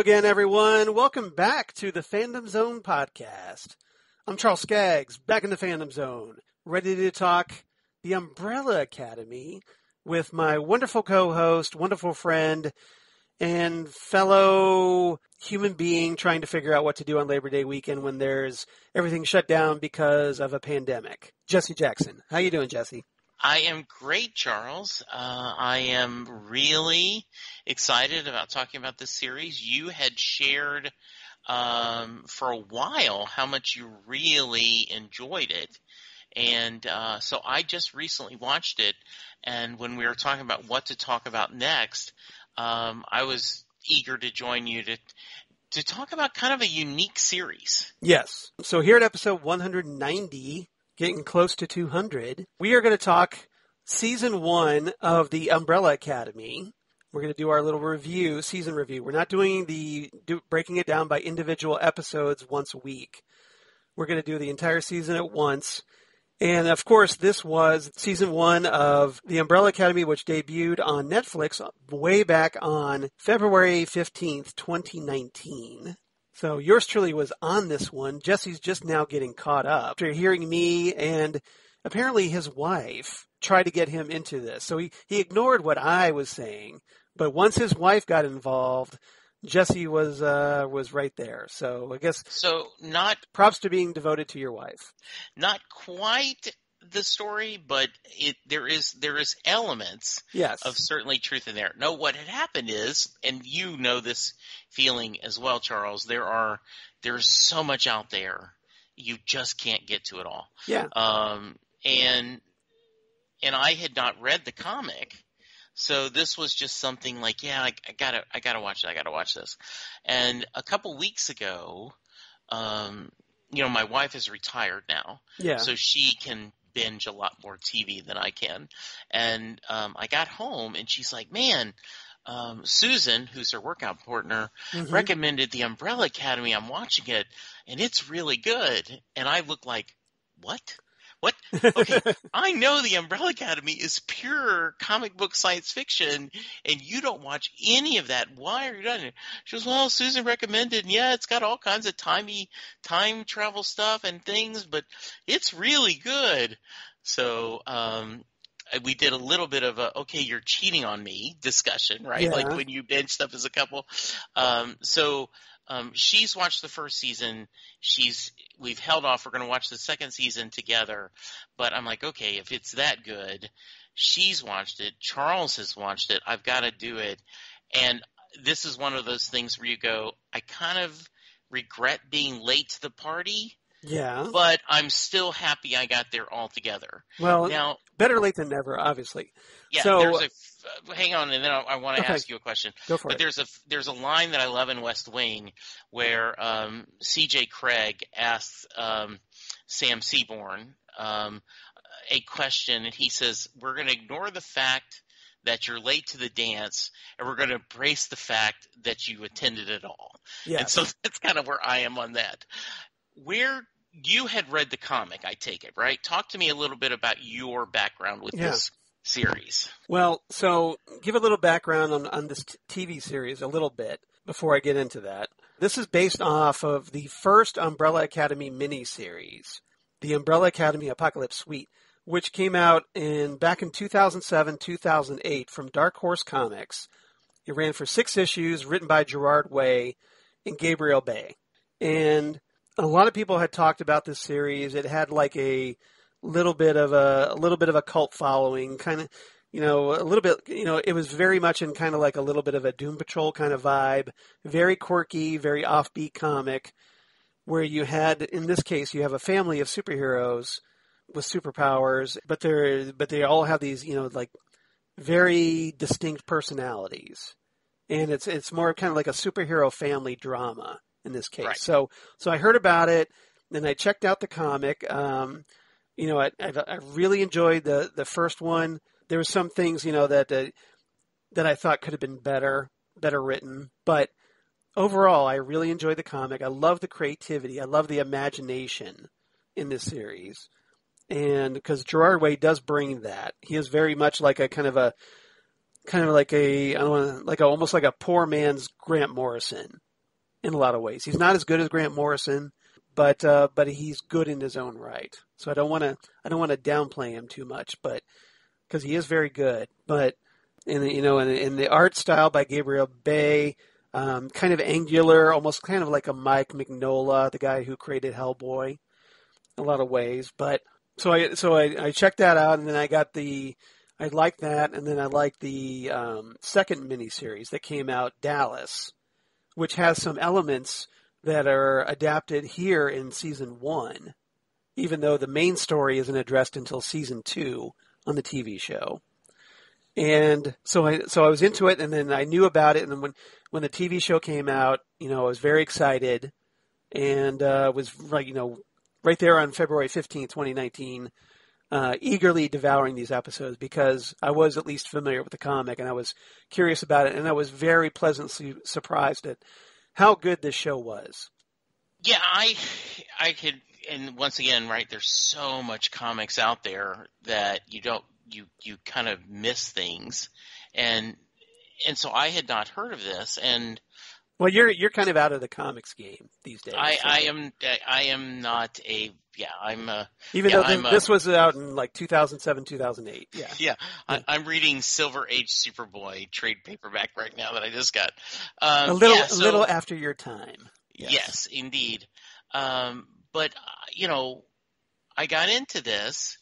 again, everyone. Welcome back to the Fandom Zone podcast. I'm Charles Skaggs, back in the Fandom Zone, ready to talk the Umbrella Academy with my wonderful co-host, wonderful friend, and fellow human being trying to figure out what to do on Labor Day weekend when there's everything shut down because of a pandemic. Jesse Jackson. How you doing, Jesse? I am great, Charles. I am really excited about talking about this series. You had shared for a while how much you really enjoyed it. And so I just recently watched it, and when we were talking about what to talk about next, I was eager to join you to talk about kind of a unique series. Yes. So here at episode 190, getting close to 200, we are going to talk Season 1 of the Umbrella Academy. We're going to do our little review, season review. We're not doing breaking it down by individual episodes once a week. We're going to do the entire season at once. And, of course, this was Season 1 of the Umbrella Academy, which debuted on Netflix way back on February 15th, 2019. So yours truly was on this one. Jesse's just now getting caught up after hearing me and apparently his wife try to get him into this. So he ignored what I was saying, but once his wife got involved, Jesse was right there. So I guess props to being devoted to your wife. Not quite the story, but there is elements of certainly truth in there. No, what had happened is, and you know this feeling as well, Charles, there's so much out there, you just can't get to it all. Yeah. And I had not read the comic, so this was just something like, I gotta watch it. I gotta watch this. And a couple weeks ago, my wife is retired now, so she can binge a lot more TV than I can. And I got home, and she's like, man, Susan, who's her workout partner, recommended the Umbrella Academy. I'm watching it, and it's really good. And I look like, what? What? Okay, I know the Umbrella Academy is pure comic book science fiction, and you don't watch any of that. Why are you doing it? She goes, well, Susan recommended, and it's got all kinds of time travel stuff and things, but it's really good. So we did a little bit of a, okay, you're cheating on me discussion, right? Yeah. Like when you binge stuff as a couple. She's watched the first season. We've held off. We're going to watch the second season together. But I'm like, okay, if it's that good, she's watched it. Charles has watched it. I've got to do it. And this is one of those things where you go, I kind of regret being late to the party. Yeah. But I'm still happy I got there all together. Well, now, better late than never, obviously. Yeah, so, hang on, and then I want to ask you a question. Go for it. But there's a line that I love in West Wing where C.J. Craig asks Sam Seaborn a question, and he says, we're going to ignore the fact that you're late to the dance, and we're going to embrace the fact that you attended it all. Yes. And so that's kind of where I am on that. Where you had read the comic, I take it, right? Talk to me a little bit about your background with this series. Well, so give a little background on this TV series a little bit before I get into that. This is based off of the first Umbrella Academy miniseries, the Umbrella Academy Apocalypse Suite, which came out back in 2007, 2008 from Dark Horse Comics. It ran for 6 issues, written by Gerard and Gabriel Bay. And a lot of people had talked about this series. It had like a little bit of a cult following, kind of, a little bit, it was very much in kind of like a little bit of a Doom Patrol kind of vibe, very quirky, very offbeat comic, where you had, in this case, you have a family of superheroes with superpowers, but they all have these, like very distinct personalities. And it's more kind of like a superhero family drama in this case. Right. So I heard about it, and I checked out the comic. I really enjoyed the first one. There were some things, that I thought could have been better written, but overall, I really enjoyed the comic. I love the creativity. I love the imagination in this series, and because Gerard Way does bring that, he is very much like almost like a poor man's Grant Morrison in a lot of ways. He's not as good as Grant Morrison, but he's good in his own right. So I don't want to downplay him too much, but because he is very good. But in the art style by Gabriel Bay, kind of angular, almost kind of like a Mike Mignola, the guy who created Hellboy, in a lot of ways. But so I checked that out, and then I liked that, and then I liked the second miniseries that came out, Dallas, which has some elements that are adapted here in season 1, even though the main story isn't addressed until season 2 on the TV show. And so I was into it, and then I knew about it, and then when the TV show came out, I was very excited, and was right there on February 15th, 2019, eagerly devouring these episodes because I was at least familiar with the comic, and I was curious about it, and I was very pleasantly surprised at how good this show was. Yeah, I could, and once again, right, there's so much comics out there that you kind of miss things, and so I had not heard of this, and well, you're kind of out of the comics game these days. I am not a I'm a even though this was out in like 2007, 2008. Yeah. I'm reading Silver Age Superboy trade paperback right now that I just got. A little after your time. Yes, indeed. But I got into this,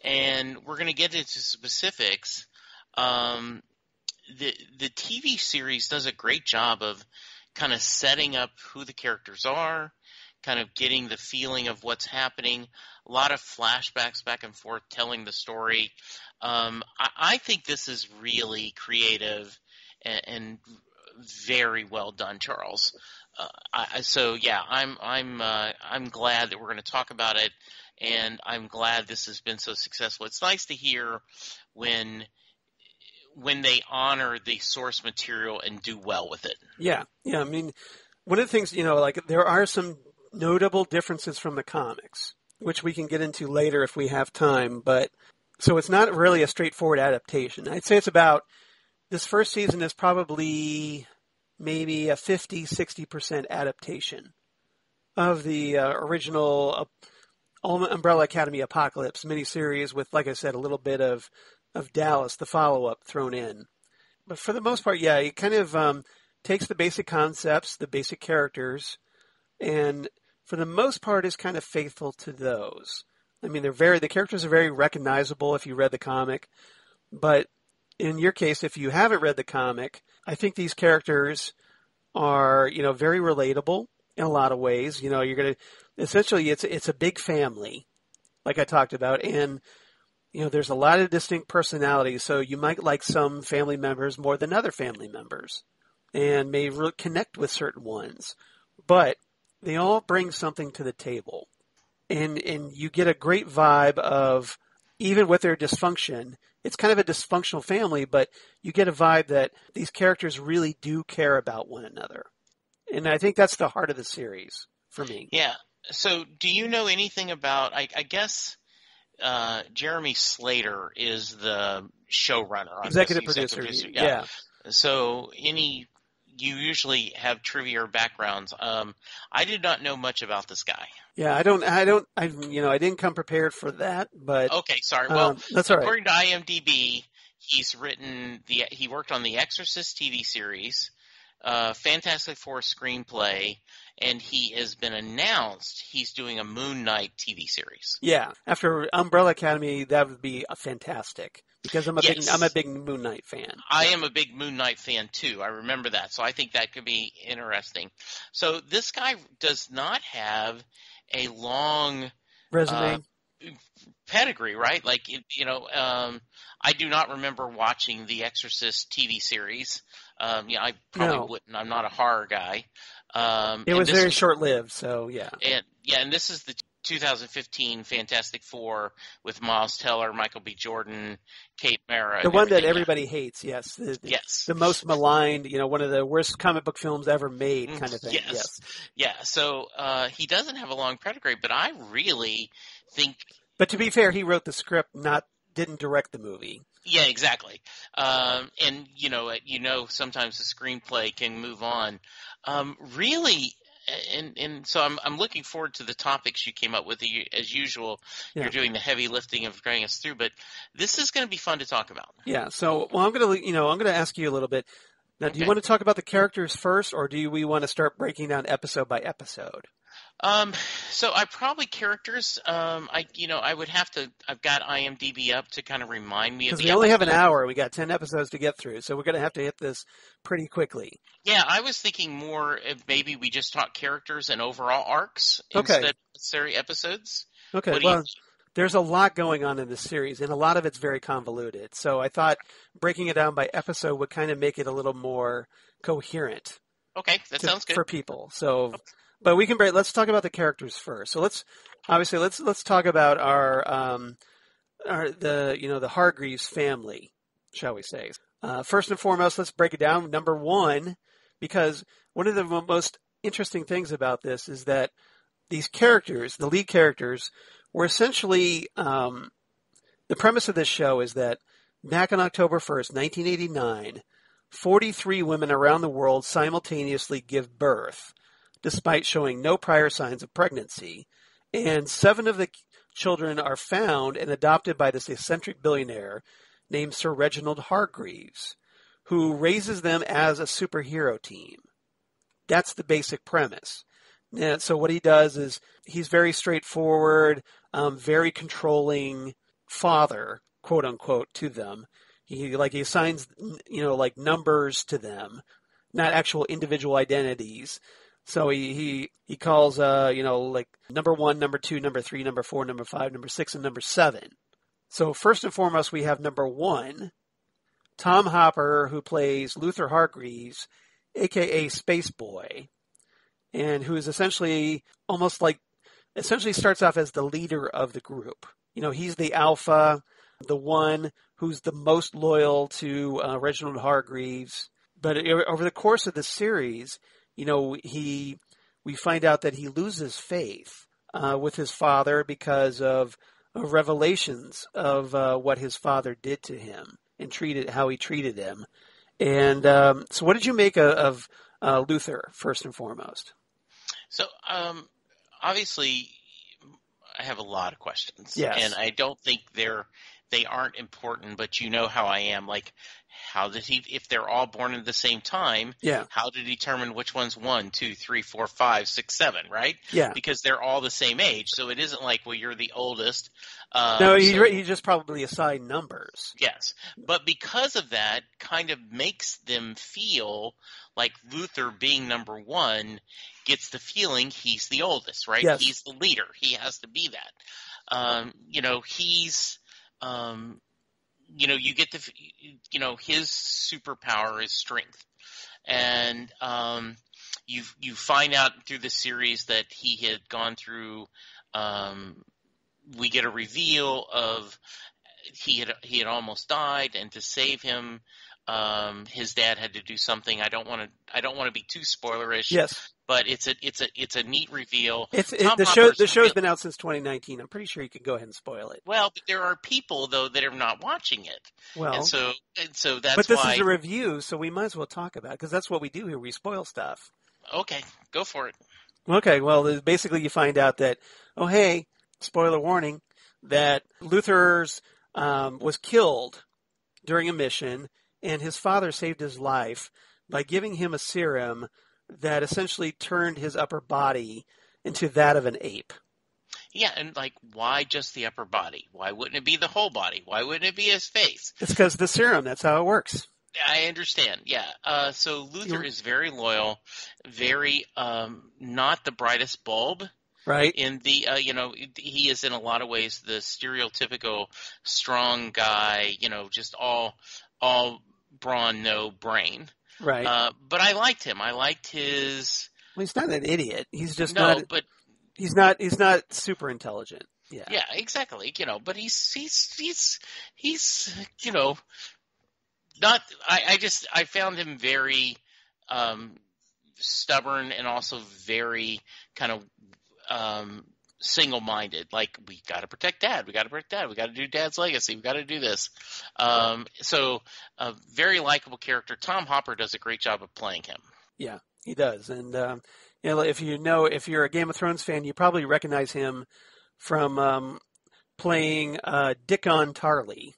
and we're going to get into specifics. The TV series does a great job of kind of setting up who the characters are, kind of getting the feeling of what's happening, a lot of flashbacks back and forth telling the story. I think this is really creative and very well done, Charles. I'm glad that we're going to talk about it, and I'm glad this has been so successful. It's nice to hear when they honor the source material and do well with it. Yeah. I mean, one of the things, there are some notable differences from the comics, which we can get into later if we have time. But so it's not really a straightforward adaptation. I'd say this first season is probably maybe a 50-60% adaptation of the original Umbrella Academy Apocalypse miniseries with, like I said, a little bit of Dallas, the follow-up, thrown in. But for the most part, it kind of takes the basic concepts, the basic characters, and for the most part is kind of faithful to those. I mean, the characters are very recognizable if you read the comic, but in your case, if you haven't read the comic, I think these characters are, very relatable in a lot of ways. You're going to, essentially, it's a big family, like I talked about, and there's a lot of distinct personalities, so you might like some family members more than other family members and may connect with certain ones. But they all bring something to the table. And you get a great vibe of, even with their dysfunction, it's kind of a dysfunctional family, but you get a vibe that these characters really do care about one another. And I think that's the heart of the series for me. Yeah. So do you know anything about, I guess... Jeremy Slater is the showrunner. Executive producer. Yeah. So you usually have trivia or backgrounds. I did not know much about this guy. Yeah, I didn't come prepared for that, but. Okay, sorry. Well, that's all right. According to IMDb, he worked on the Exorcist TV series, Fantastic Four screenplay, and he has been announced he's doing a Moon Knight TV series. Yeah, after Umbrella Academy, that would be fantastic because I'm a big Moon Knight fan. I am a big Moon Knight fan too. I remember that, so I think that could be interesting. So this guy does not have a long resume. Pedigree, right? Like, I do not remember watching the Exorcist TV series. I probably wouldn't. I'm not a horror guy. It was very short-lived, so yeah. And this is the 2015 Fantastic Four with Miles Teller, Michael B. Jordan, Kate Mara. The one that everybody hates, yes. Yes. The most maligned, one of the worst comic book films ever made kind of thing. Yes. Yeah, so he doesn't have a long pedigree, but I really think... But to be fair, he wrote the script, not didn't direct the movie. Yeah, exactly. And sometimes the screenplay can move on. Really, and so I'm looking forward to the topics you came up with. As usual, Yeah. you're doing the heavy lifting of going us through, but this is going to be fun to talk about. Yeah. So, well, I'm gonna ask you a little bit. Now, do you Okay. want to talk about the characters first, or do we want to start breaking down episode by episode? So I probably characters. I would have to. I've got IMDb up to kind of remind me of Because the we only have an episodes. hour. We got 10 episodes to get through, so we're going to have to hit this pretty quickly. Yeah, I was thinking more if maybe we just talk characters and overall arcs Okay. instead of necessary episodes. Okay. What do you Well, there's a lot going on in this series, and a lot of it's very convoluted. So I thought breaking it down by episode would kind of make it a little more coherent. Okay, that sounds good. For people. So, but we can let's talk about the characters first. So let's talk about the Hargreaves family, shall we say? First and foremost, let's break it down. Number one, because one of the most interesting things about this is that these characters, the lead characters, were essentially the premise of this show is that back on October 1st, 1989, 43 women around the world simultaneously give birth, despite showing no prior signs of pregnancy. And 7 of the children are found and adopted by this eccentric billionaire named Sir Reginald Hargreaves, who raises them as a superhero team. That's the basic premise. And so what he does is he's very straightforward, very controlling father, quote unquote, to them. He assigns, numbers to them, not actual individual identities. So he calls, number 1, number 2, number 3, number 4, number 5, number 6, and number 7. So first and foremost, we have number 1, Tom Hopper, who plays Luther Hargreaves, a.k.a. Space Boy, and who is essentially starts off as the leader of the group. He's the alpha, the one who's the most loyal to Reginald Hargreaves. But over the course of the series, we find out that he loses faith with his father because of revelations of what his father did to him and how he treated him. And so what did you make of Luther, first and foremost? So, obviously, I have a lot of questions. Yes. And I don't think they aren't important, but you know how I am. Like, how did if they're all born at the same time, how to determine which one's 1, 2, 3, 4, 5, 6, 7, right? Yeah. Because they're all the same age. So it isn't like, well, you're the oldest. No, he just probably assigned numbers. Yes. But because of that, kind of makes them feel like Luther being number 1 gets the feeling he's the oldest, right? Yes. He's the leader. He has to be that. He's you get his superpower is strength. And you find out through the series that he had gone through we get a reveal of he had almost died, and to save him his dad had to do something. I don't want to be too spoilerish. Yes. But it's a neat reveal. The show's been out since 2019. I'm pretty sure you can go ahead and spoil it. Well, but there are people though that are not watching it. Well, and so that's why. But this is a review, so we might as well talk about it because that's what we do here. We spoil stuff. Okay, go for it. Okay, well, basically you find out that spoiler warning, that Luther's was killed during a mission, and his father saved his life by giving him a serum that essentially turned his upper body into that of an ape. Yeah, and why just the upper body? Why wouldn't it be the whole body? Why wouldn't it be his face? It's because the serum, that's how it works. I understand, yeah. So Luther is very loyal, very not the brightest bulb. Right. In the, he is in a lot of ways the stereotypical strong guy, just all brawn, no brain. Right. But I liked him. I liked his. Well, he's not an idiot. He's just but he's not super intelligent. Yeah. Yeah, exactly. But he's not. I found him very stubborn and also very kind of single-minded. Like, we got to protect Dad. We got to protect Dad. We got to do Dad's legacy. We got to do this. So a very likable character. Tom Hopper does a great job of playing him. Yeah, he does. And if you're a Game of Thrones fan, you probably recognize him from playing Dickon Tarley.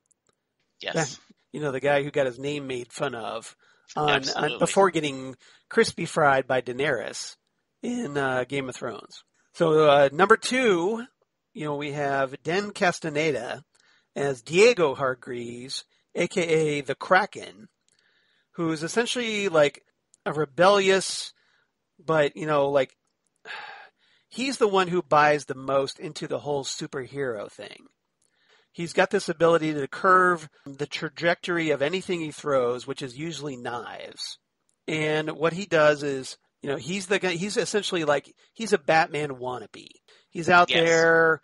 Yes. The guy who got his name made fun of on before getting crispy fried by Daenerys in Game of Thrones. So number 2, we have Den Castaneda as Diego Hargreaves, a.k.a. the Kraken, who's essentially like a rebellious, but, he's the one who buys the most into the whole superhero thing. He's got this ability to curve the trajectory of anything he throws, which is usually knives. And what he does is, he's the guy. He's essentially like he's a Batman wannabe. He's out there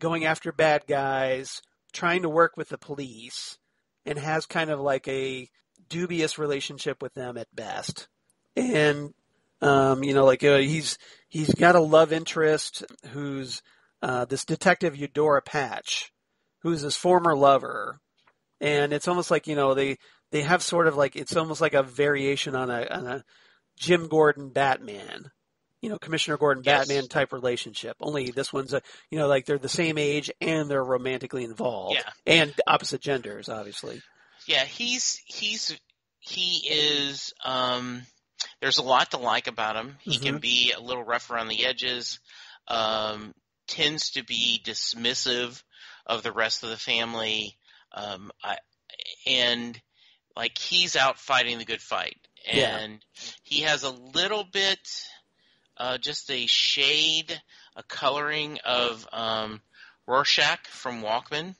going after bad guys, trying to work with the police, and has kind of like a dubious relationship with them at best. And he's got a love interest who's this detective Eudora Patch, who's his former lover, and it's almost like they have sort of like it's almost like a variation on a Jim Gordon Batman, Commissioner Gordon Batman type relationship. Only this one's like they're the same age and they're romantically involved, and opposite genders, obviously. Yeah, he is. There's a lot to like about him. He can be a little rough around the edges. Tends to be dismissive of the rest of the family, and like he's out fighting the good fight, and he has a little bit, just a shade, a coloring of Rorschach from Walkman.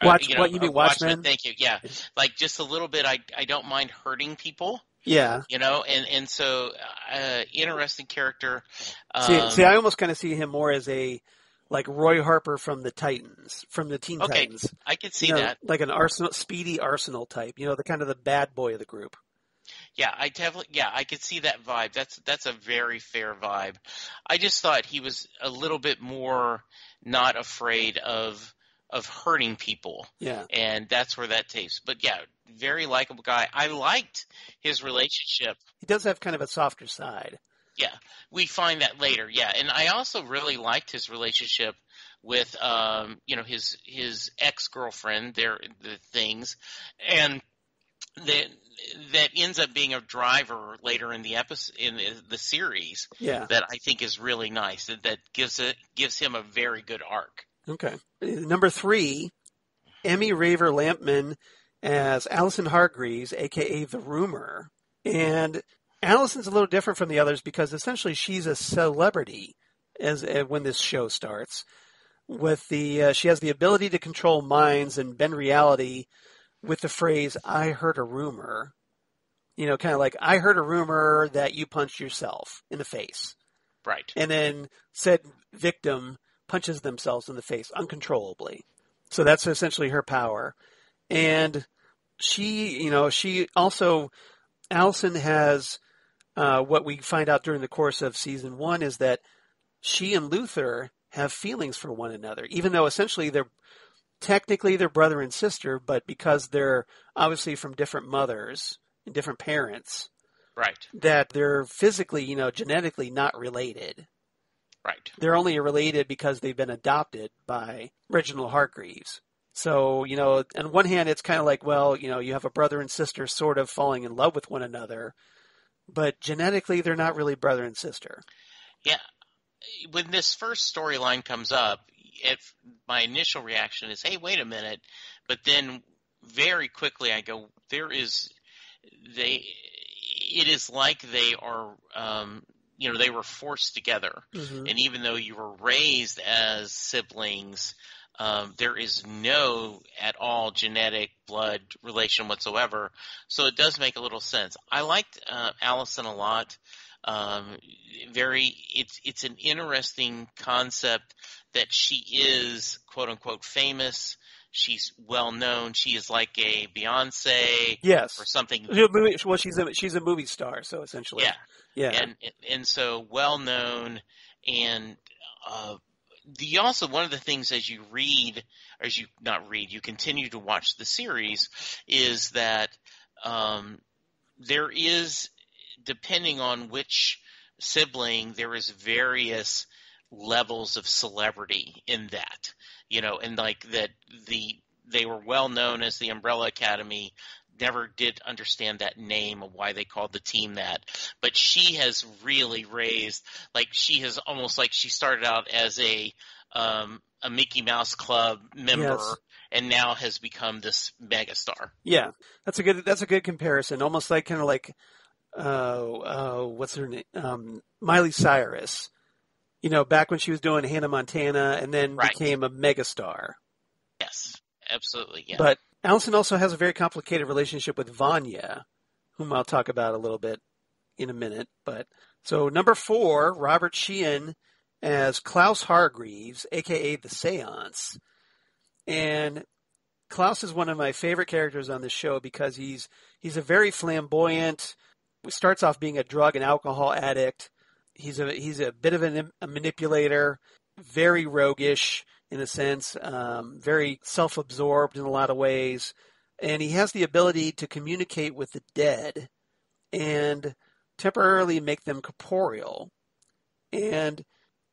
What you mean, Watchmen? Thank you. Yeah, like just a little bit. I don't mind hurting people. Yeah. And so interesting character. See, I almost kind of see him more as a like Roy Harper from the Titans, from the Teen Titans. I could see that. Like an speedy Arsenal type, the kind of the bad boy of the group. Yeah, I could see that vibe. That's a very fair vibe. I just thought he was a little bit more not afraid of hurting people. Yeah. And that's where that takes. But yeah, very likable guy. I liked his relationship. He does have kind of a softer side. Yeah, we find that later. Yeah, and I also really liked his relationship with, his ex-girlfriend. The things, and that ends up being a driver later in the episode in the series. Yeah. That I think is really nice. That gives him a very good arc. Okay. Number 3, Emmy Raver Lampman as Allison Hargreaves, a.k.a. the Rumor, and Allison's a little different from the others because essentially she's a celebrity when this show starts. She has the ability to control minds and bend reality with the phrase "I heard a rumor," kind of like I heard a rumor that you punched yourself in the face, right? And then said victim punches themselves in the face uncontrollably. So that's essentially her power, and she also Allison has. What we find out during the course of season 1 is that she and Luther have feelings for one another, even though essentially they're brother and sister, but because they're obviously from different mothers and different parents, right? That they're physically, genetically not related. Right. They're only related because they've been adopted by Reginald Hargreaves. So, on one hand, it's kind of like, well, you have a brother and sister sort of falling in love with one another. But genetically, they're not really brother and sister. Yeah. When this first storyline comes up, my initial reaction is, hey, wait a minute. But then very quickly I go, it is like they are, they were forced together. Mm-hmm. And even though you were raised as siblings, there is no at all genetic blood relation whatsoever. So it does make a little sense. I liked Allison a lot. It's an interesting concept that she is quote unquote famous. She's well known. She is like a Beyonce, yes, or something. Well, she's a movie star, so essentially, yeah. And so well known, and one of the things as you read, or as you not read, you continue to watch the series, is that there is, depending on which sibling, there is various levels of celebrity in that, and like that they were well known as the Umbrella Academy. Never did understand that name of why they called the team that, but she has really raised, like she has almost like she started out as a Mickey Mouse Club member, Yes. and now has become this megastar. Yeah, that's a good comparison. Almost like kind of like what's her name? Miley Cyrus. Back when she was doing Hannah Montana and then Right. became a megastar. Yes, absolutely. Yeah. But Allison also has a very complicated relationship with Vanya, whom I'll talk about a little bit in a minute. But so number 4, Robert Sheehan as Klaus Hargreaves, a.k.a. the Seance. And Klaus is one of my favorite characters on this show because he's a very flamboyant, starts off being a drug and alcohol addict. He's a bit of a manipulator, very roguish in a sense, very self-absorbed in a lot of ways. And he has the ability to communicate with the dead and temporarily make them corporeal. And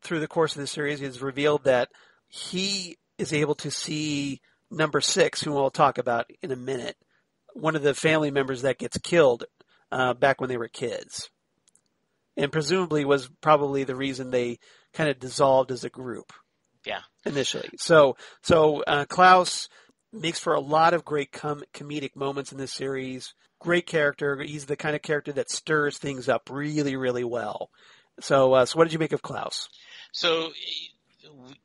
through the course of the series, it's revealed that he is able to see number 6, who we'll talk about in a minute, one of the family members that gets killed back when they were kids. And presumably was probably the reason they kind of dissolved as a group. Yeah. Initially. So Klaus makes for a lot of great comedic moments in this series. Great character. He's the kind of character that stirs things up really, really well. So what did you make of Klaus? So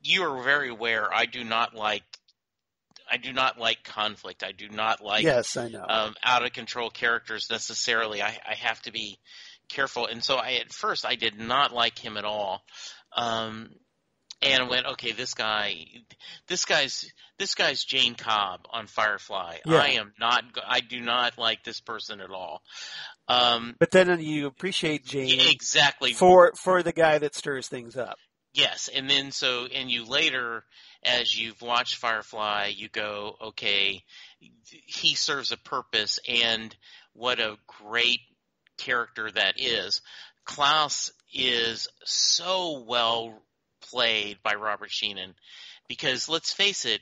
you are very aware I do not like conflict. I do not like yes, I know. Out of control characters necessarily. I have to be careful. And so at first I did not like him at all. And I went, okay, this guy's Jane Cobb on Firefly. Yeah. I do not like this person at all. But then you appreciate Jane exactly for the guy that stirs things up. Yes, and then and you later, as you've watched Firefly, you go, okay, he serves a purpose, and what a great character that is. Klaus is so well played by Robert Sheehan, because let's face it,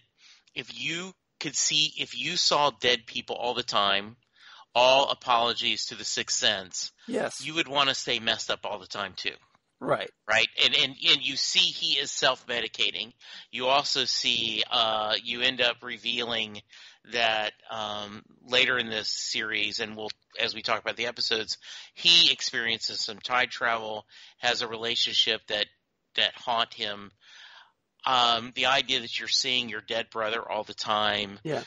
if you saw dead people all the time, all apologies to the Sixth Sense, yes, you would want to stay messed up all the time too. Right. Right. And you see he is self-medicating. You also see you end up revealing that later in this series, and as we talk about the episodes, he experiences some time travel, has a relationship that haunt him. The idea that you're seeing your dead brother all the time. Yeah.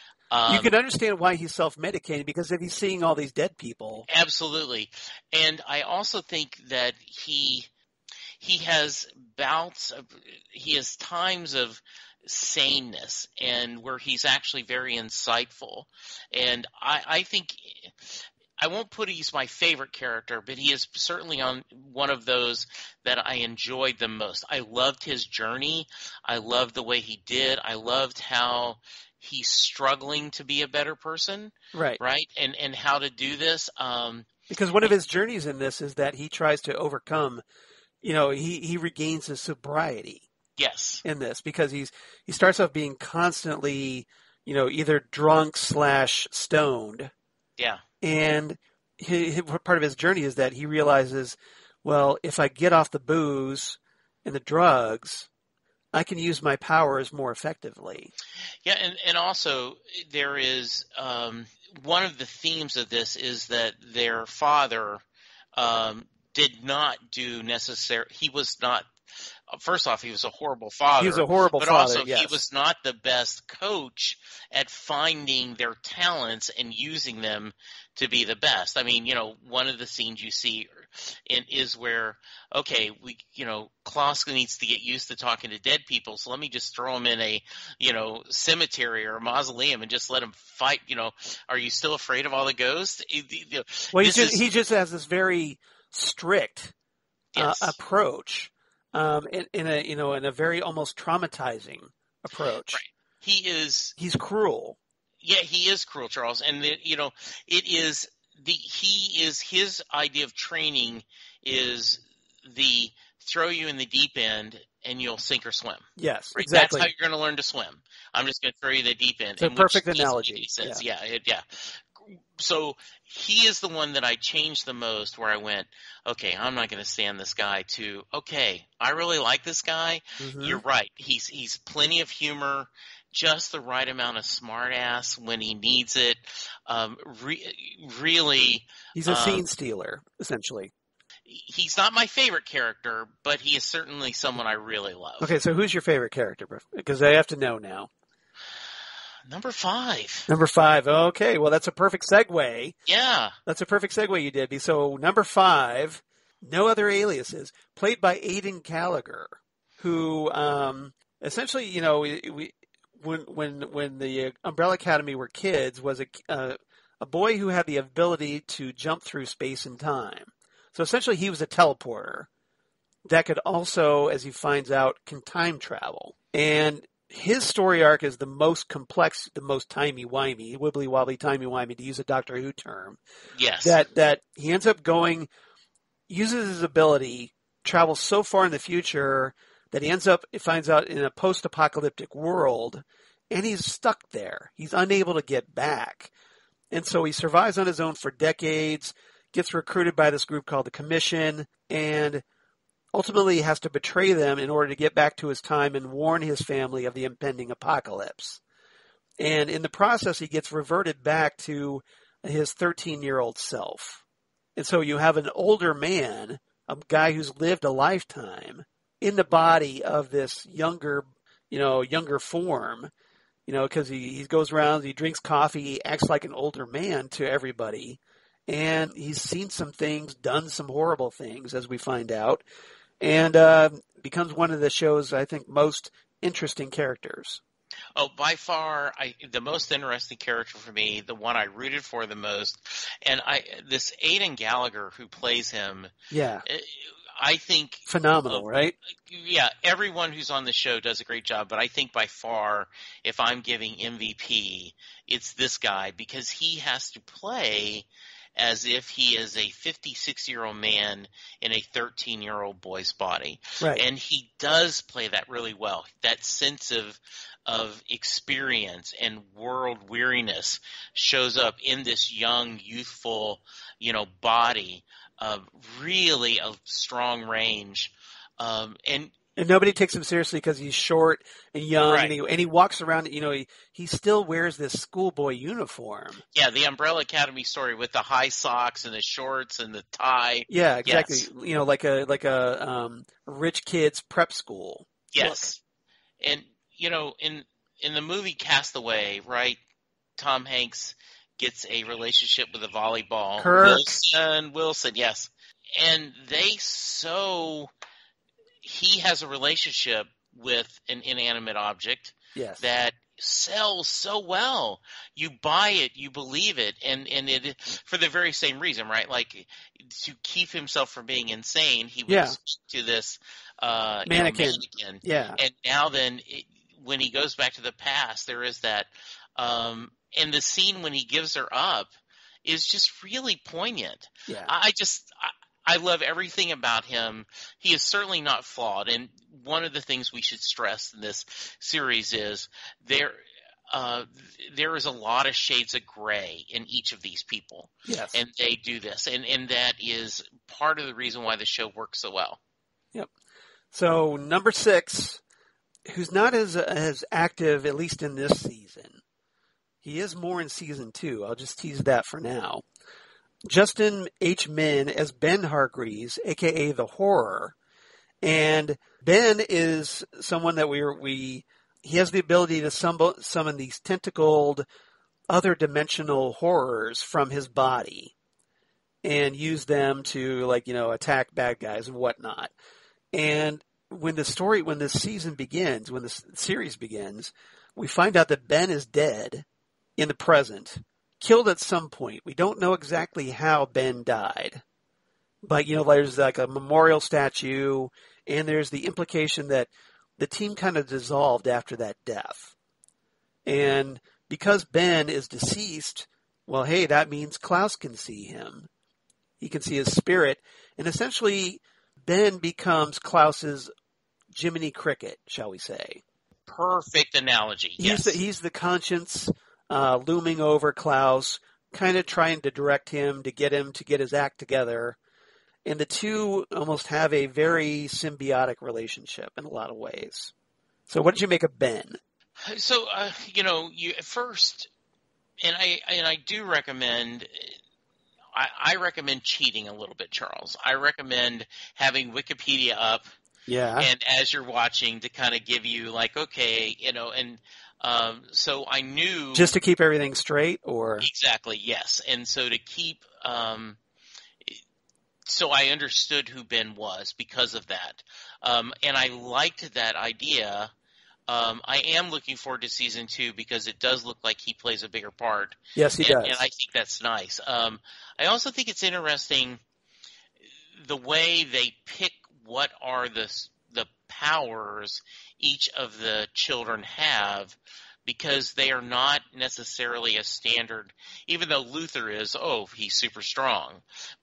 You can understand why he's self-medicating, because if he's seeing all these dead people. Absolutely. And I also think that he has he has times of saneness and where he's actually very insightful. And I think, I won't put he's my favorite character, but he is certainly on one of those that I enjoyed the most. I loved his journey. I loved the way he did. I loved how he's struggling to be a better person. Right. Right. And how to do this. Because one of his journeys in this is that he tries to overcome, he regains his sobriety. Yes. In this, because he starts off being constantly, either drunk / stoned. Yeah. And part of his journey is that he realizes, well, if I get off the booze and the drugs, I can use my powers more effectively. Yeah, and also there is one of the themes of this is that their father did not do necessary. He was not. First off, he was a horrible father. He was a horrible but father, also yes. He was not the best coach at finding their talents and using them to be the best. I mean, one of the scenes you see is where, okay, Klaus needs to get used to talking to dead people, so let me just throw him in a, cemetery or a mausoleum and just let him fight. Are you still afraid of all the ghosts? Well, he just has this very strict yes. approach in a very almost traumatizing approach. Right. He's cruel. Yeah, he is cruel, Charles, and it is his idea of training is the throw you in the deep end and you'll sink or swim. Yes, Right? exactly. That's how you're going to learn to swim. I'm just going to throw you in the deep end. It's a perfect analogy. Yeah. So he is the one that I changed the most, where I went, okay, I'm not going to stand this guy, to, okay, I really like this guy. Mm-hmm. You're right. He's plenty of humor, just the right amount of smart ass when he needs it. Really. He's a scene stealer, essentially. He's not my favorite character, but he is certainly someone I really love. Okay, so who's your favorite character? Because I have to know now. Number 5. Number 5. Okay, well, that's a perfect segue. Yeah. That's a perfect segue you did. So number 5, no other aliases, played by Aidan Gallagher, who essentially, when the Umbrella Academy were kids, was a boy who had the ability to jump through space and time. So essentially, he was a teleporter that could also, as he finds out, can time travel. And his story arc is the most complex, the most timey-wimey, wibbly-wobbly timey-wimey, to use a Doctor Who term. Yes. That he ends up uses his ability, travels so far in the future that he finds out in a post-apocalyptic world, and he's stuck there. He's unable to get back. And so he survives on his own for decades, gets recruited by this group called the Commission, and ultimately has to betray them in order to get back to his time and warn his family of the impending apocalypse. And in the process, he gets reverted back to his 13-year-old self. And so you have an older man, a guy who's lived a lifetime, in the body of this younger form, because he goes around, he drinks coffee, he acts like an older man to everybody. And he's seen some things, done some horrible things, as we find out, and becomes one of the show's, I think, most interesting characters. Oh, by far, the most interesting character for me, the one I rooted for the most, and this Aidan Gallagher who plays him, yeah, I think phenomenal, right? Yeah, everyone who's on the show does a great job, but I think by far, if I'm giving MVP, it's this guy, because he has to play as if he is a 56-year-old man in a 13-year-old boy's body. Right. And he does play that really well. That sense of experience and world weariness shows up in this young, youthful, body, really a strong range. And nobody takes him seriously because he's short and young, right. and he walks around. He still wears this schoolboy uniform. Yeah, the Umbrella Academy story with the high socks and the shorts and the tie. Yeah, exactly. Yes. Like a rich kid's prep school. Yes, look. And in the movie Castaway, right? Tom Hanks gets a relationship with a volleyball. Kirk. Wilson, yes, and he has a relationship with an inanimate object that sells so well. You buy it, you believe it, and it for the very same reason, right? Like, to keep himself from being insane, he was to this mannequin. Yeah. And now then, when he goes back to the past, there is that, and the scene when he gives her up is just really poignant. Yeah. I love everything about him. He is certainly not flawed. And one of the things we should stress in this series is there is a lot of shades of gray in each of these people. Yes. And they do this. And that is part of the reason why the show works so well. Yep. So number 6, who's not as active, at least in this season. He is more in season 2. I'll just tease that for now. Justin H. Min as Ben Hargreaves, a.k.a. the Horror. And Ben is someone that he has the ability to summon these tentacled, other dimensional horrors from his body and use them to, attack bad guys and whatnot. And when this season begins, when the series begins, we find out that Ben is dead in the present. Killed at some point. We don't know exactly how Ben died. But, there's like a memorial statue, and there's the implication that the team kind of dissolved after that death. And because Ben is deceased, well, hey, that means Klaus can see him. He can see his spirit. And essentially, Ben becomes Klaus's Jiminy Cricket, shall we say. Perfect analogy, yes. He's the conscience looming over Klaus, kind of trying to direct him to get his act together. And the two almost have a very symbiotic relationship in a lot of ways. So what did you make of Ben? So, you first, and I do recommend, I recommend cheating a little bit, Charles. I recommend having Wikipedia up. Yeah. And as you're watching to kind of give you like, okay, so I knew. Just to keep everything straight, or? Exactly, yes. And so to keep, so I understood who Ben was because of that. And I liked that idea. I am looking forward to season 2 because it does look like he plays a bigger part. Yes, he does. And I think that's nice. I also think it's interesting the way they pick what are the powers each of the children have, because they are not necessarily a standard, even though Luther is, he's super strong.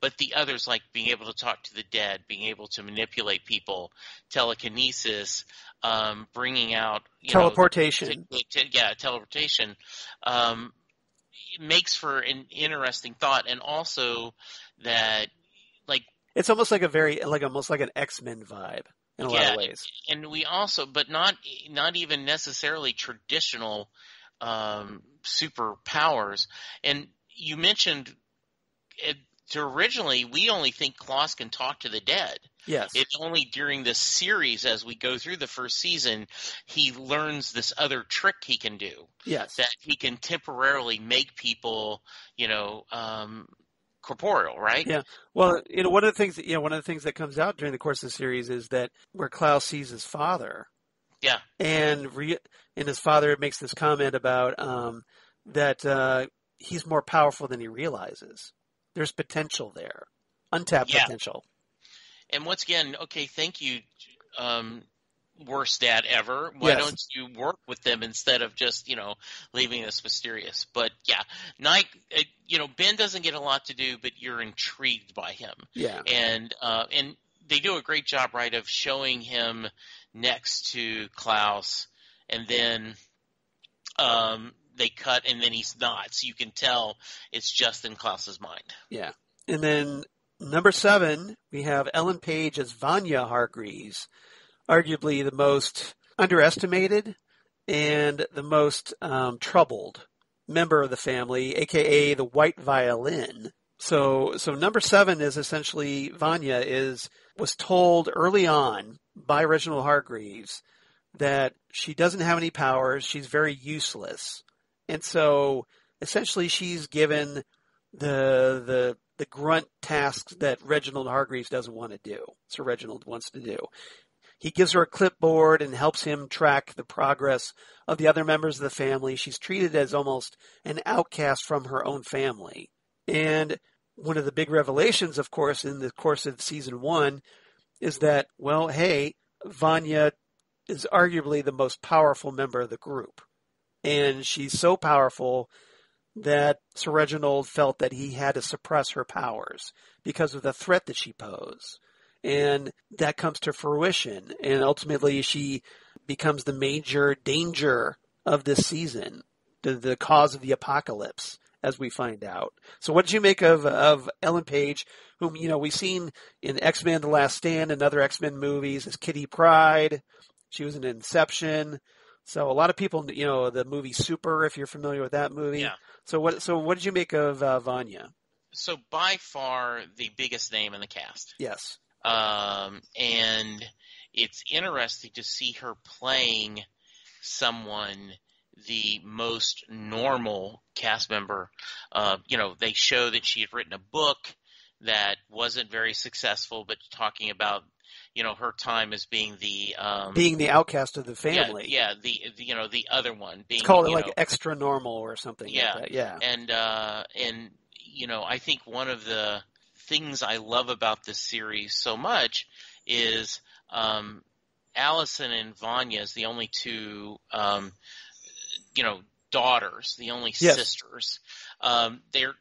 But the others, like being able to talk to the dead, being able to manipulate people, telekinesis, bringing out teleportation. Teleportation makes for an interesting thought, and also that it's almost like almost like an X-Men vibe in a lot of ways. And we also, but not even necessarily traditional superpowers. And you mentioned originally we only think Klaus can talk to the dead. Yes. It's only during this series, as we go through the first season, he learns this other trick he can do. Yes. That he can temporarily make people, corporeal, right? Yeah. Well, one of the things that comes out during the course of the series is that where Klaus sees his father. Yeah. And his father makes this comment about that he's more powerful than he realizes. There's potential there, untapped potential. And once again, okay, thank you, worst dad ever. Why don't you work with them instead of just, leaving us mysterious? But yeah, Ben doesn't get a lot to do, but you're intrigued by him. Yeah. And they do a great job, right, of showing him next to Klaus, and then they cut, and then he's not. So you can tell it's just in Klaus's mind. Yeah. And then number 7, we have Ellen Page as Vanya Hargreaves, arguably the most underestimated and the most troubled member of the family, a.k.a. the white violin. So number 7 is essentially Vanya was told early on by Reginald Hargreaves that she doesn't have any powers, she's very useless. And so essentially she's given the grunt tasks that Reginald Hargreaves doesn't want to do. So Reginald wants to do. He gives her a clipboard and helps him track the progress of the other members of the family. She's treated as almost an outcast from her own family. And one of the big revelations, of course, in the course of season 1 is that, well, hey, Vanya is arguably the most powerful member of the group. And she's so powerful that Sir Reginald felt that he had to suppress her powers because of the threat that she posed. And that comes to fruition. And ultimately, she becomes the major danger of this season, the cause of the apocalypse, as we find out. So what did you make of Ellen Page, whom, we've seen in X-Men The Last Stand and other X-Men movies as Kitty Pryde. She was in Inception. So a lot of people, the movie Super, if you're familiar with that movie. Yeah. So what did you make of Vanya? So by far the biggest name in the cast. Yes. And it's interesting to see her playing someone the most normal cast member. They show that she had written a book that wasn't very successful, but talking about, her time as being the outcast of the family. Yeah, the other one being, it's called like extra normal or something like that. Yeah. And I think one of the things I love about this series so much is Allison and Vanya is the only two, daughters, the only Yes. sisters. They're,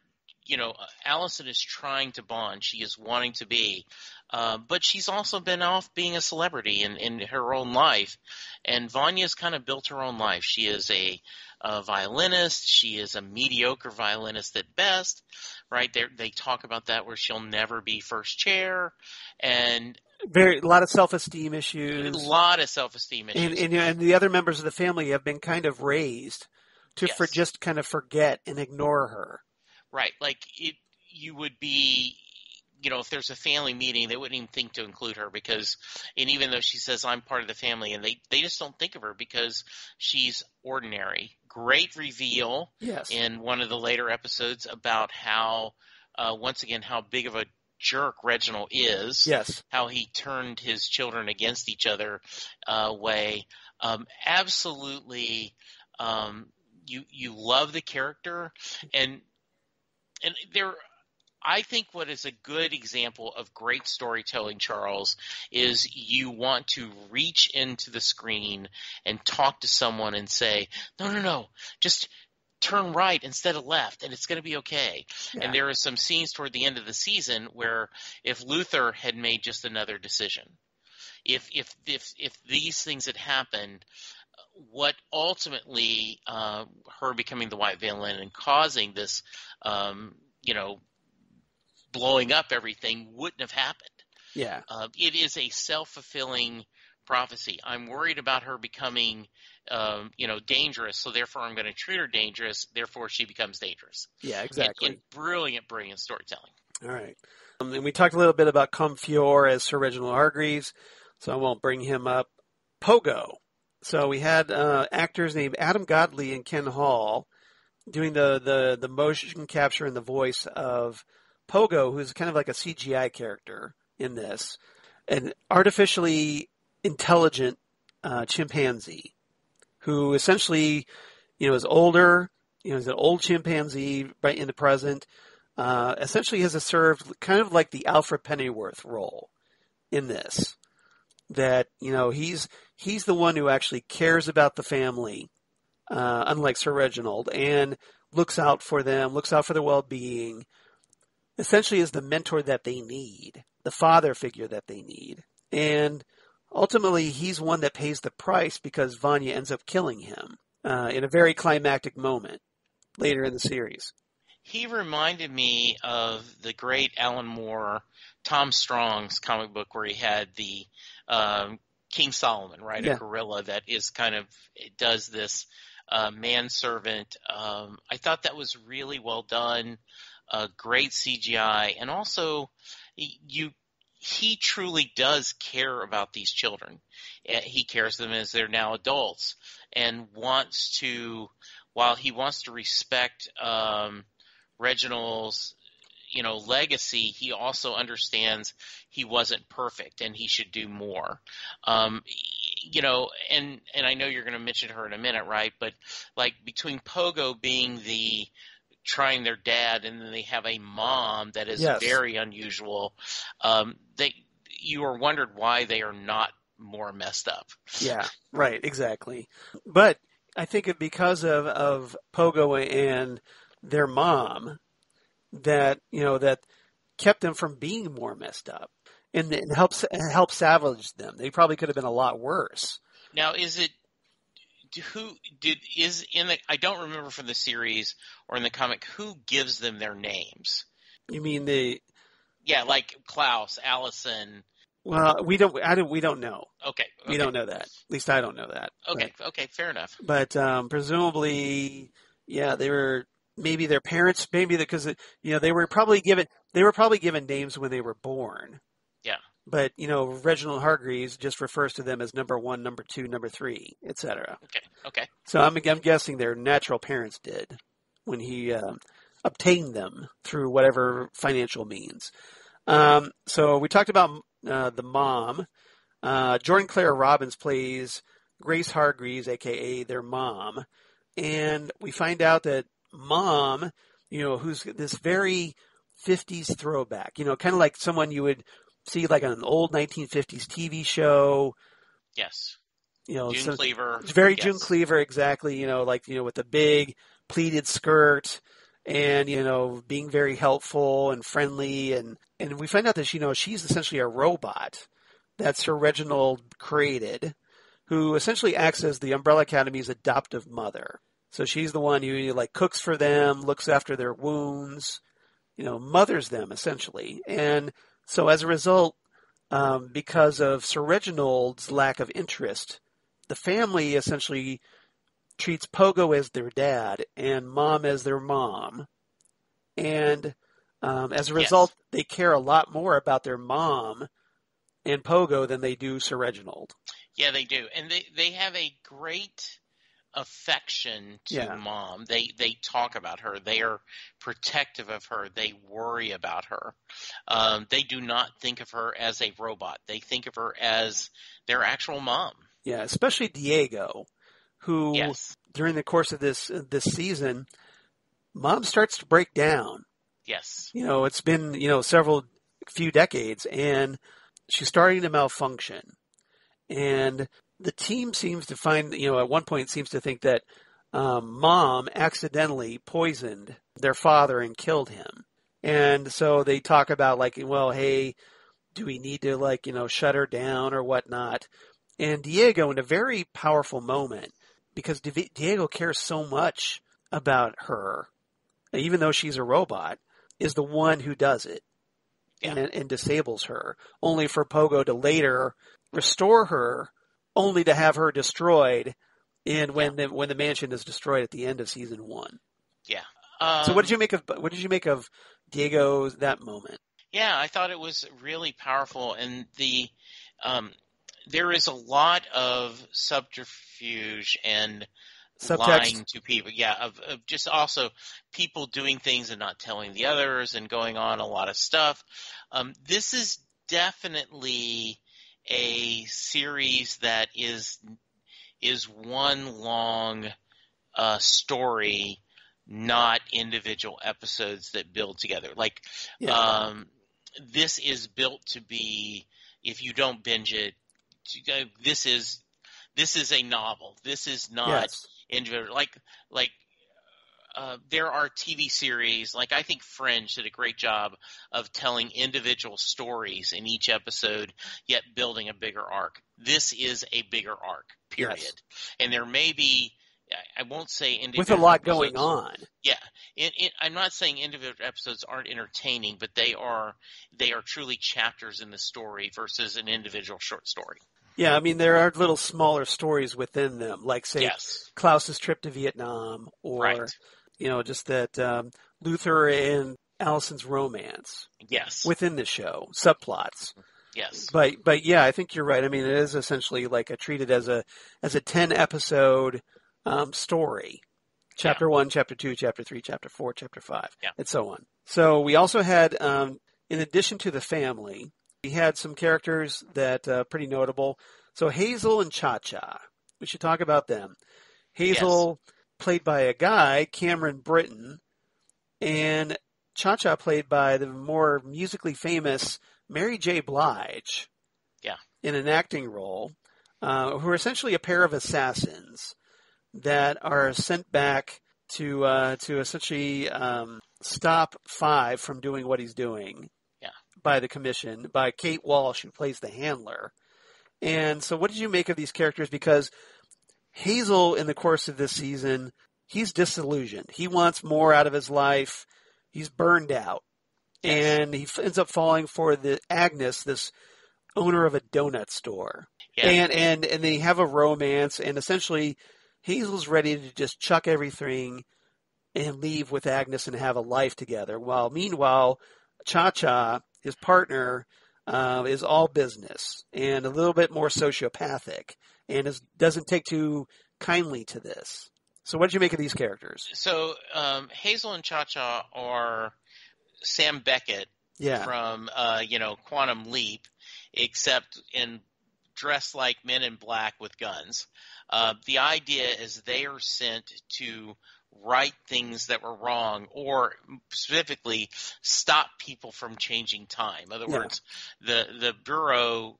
Allison is trying to bond. She is wanting to be. But she's also been off being a celebrity in her own life. And Vanya's kind of built her own life. She is a violinist. She is a mediocre violinist at best, right? They talk about that where she'll never be first chair. And a lot of self-esteem issues. A lot of self-esteem issues. And the other members of the family have been kind of raised to just kind of forget and ignore her. Right. Like you would be, if there's a family meeting, they wouldn't even think to include her and even though she says I'm part of the family, and they just don't think of her because she's ordinary. Great reveal in one of the later episodes about how, once again, how big of a jerk Reginald is. Yes. How he turned his children against each other way. Absolutely. You love the character, and there. I think what is a good example of great storytelling, Charles, is you want to reach into the screen and talk to someone and say, no, just turn right instead of left, and it's going to be okay. Yeah. And there are some scenes toward the end of the season where if Luther had made just another decision, if these things had happened, what ultimately her becoming the white violin and causing this, blowing up everything wouldn't have happened. Yeah. It is a self-fulfilling prophecy. I'm worried about her becoming, dangerous, so therefore I'm going to treat her dangerous, therefore she becomes dangerous. Yeah, exactly. And brilliant storytelling. All right. And we talked a little bit about Comfiore as Sir Reginald Hargreaves, so I won't bring him up. Pogo. So we had actors named Adam Godley and Ken Hall doing the motion capture and the voice of Pogo, who's kind of like a CGI character in this, an artificially intelligent chimpanzee who essentially, is older, is an old chimpanzee right in the present, essentially has served kind of like the Alfred Pennyworth role in this, that, he's the one who actually cares about the family, unlike Sir Reginald, and looks out for them, looks out for their well-being, essentially is the mentor that they need, the father figure that they need. And ultimately, he's one that pays the price because Vanya ends up killing him in a very climactic moment later in the series. He reminded me of the great Alan Moore, Tom Strong's comic book where he had the King Solomon, right? Yeah. A gorilla that is does this manservant. I thought that was really well done. Great CGI, and also he truly does care about these children. He cares for them as they're now adults, and while he wants to respect Reginald's legacy, he also understands he wasn't perfect and he should do more. And I know you're going to mention her in a minute, right? But like between Pogo being trying their dad, and then they have a mom that is very unusual. You are wondered why they are not more messed up. Yeah, right, exactly. But I think because of Pogo and their mom, that that kept them from being more messed up, and helps salvage them. They probably could have been a lot worse. Now, I don't remember from the series or in the comic who gives them their names. You mean like Klaus, Allison. Well, we don't know. Okay. We don't know that. At least I don't know that. Okay. Okay. Fair enough. But presumably, they were maybe their parents, because they were probably given names when they were born. Yeah. But, Reginald Hargreaves just refers to them as number 1, number 2, number 3, etc. Okay. So I'm guessing their natural parents did when he obtained them through whatever financial means. So we talked about the mom. Jordan Claire Robbins plays Grace Hargreaves, a.k.a. their mom. And we find out that mom, who's this very 50s throwback, kind of like someone you would see like on an old 1950s TV show. Yes. So June Cleaver. it's very Yes. June Cleaver, exactly. With the big pleated skirt and, being very helpful and friendly. And we find out that, she's essentially a robot that Sir Reginald created, who essentially acts as the Umbrella Academy's adoptive mother. So she's the one who like cooks for them, looks after their wounds, mothers them essentially. And so as a result, because of Sir Reginald's lack of interest, the family essentially treats Pogo as their dad and Mom as their mom. And as a result, they care a lot more about their mom and Pogo than they do Sir Reginald. Yeah, they do. And they have a great affection to Mom. They talk about her. They are protective of her. They worry about her. They do not think of her as a robot. They think of her as their actual mom. Yeah, especially Diego, who during the course of this season, Mom starts to break down. Yes. It's been, few decades, and she's starting to malfunction. And the team seems to find, at one point seems to think that Mom accidentally poisoned their father and killed him. And so they talk about like, well, hey, do we need to like, shut her down or whatnot? And Diego, in a very powerful moment, because Diego cares so much about her, even though she's a robot, is the one who does it and disables her, only for Pogo to later restore her, only to have her destroyed when the mansion is destroyed at the end of season 1. Yeah. So what did you make of Diego's that moment? Yeah, I thought it was really powerful, and there is a lot of subterfuge and lying to people. Yeah, of just also people doing things and not telling the others and going on a lot of stuff. This is definitely a series that is one long story, not individual episodes that build together. Like this is built to be, if you don't binge it, this is a novel. This is not individual. Like there are TV series, like I think Fringe did a great job of telling individual stories in each episode, yet building a bigger arc. This is a bigger arc, period. Yes. And there may be, I won't say individual with a lot episodes, going on. Yeah. I'm not saying individual episodes aren't entertaining, but they are truly chapters in the story versus an individual short story. Yeah, I mean, there are little smaller stories within them, like, say, Klaus's trip to Vietnam, or, just that Luther and Allison's romance. Yes. Within the show, subplots. Yes. But yeah, I think you're right. I mean, it is essentially like treated as a 10-episode story. Chapter 1, Chapter 2, Chapter 3, Chapter 4, Chapter 5, and so on. So we also had, in addition to the family, we had some characters that pretty notable. So Hazel and Cha-Cha. We should talk about them. Hazel, played by a guy, Cameron Britton, and Cha-Cha, played by the more musically famous Mary J. Blige. Yeah. In an acting role, who are essentially a pair of assassins that are sent back to essentially stop Five from doing what he's doing. By the commission, by Kate Walsh, who plays the handler. And so what did you make of these characters? Because Hazel, in the course of this season, he's disillusioned. He wants more out of his life. He's burned out. Yes. And he ends up falling for Agnes, this owner of a donut store. Yeah. And they have a romance, and essentially Hazel's ready to just chuck everything and leave with Agnes and have a life together. While meanwhile, Cha-Cha, his partner, is all business and a little bit more sociopathic and doesn't take too kindly to this. So what did you make of these characters? So Hazel and Cha-Cha are Sam Beckett from Quantum Leap, except dressed like men in black with guns. The idea is they are sent to right things that were wrong, or specifically stop people from changing time. In other words, the Bureau,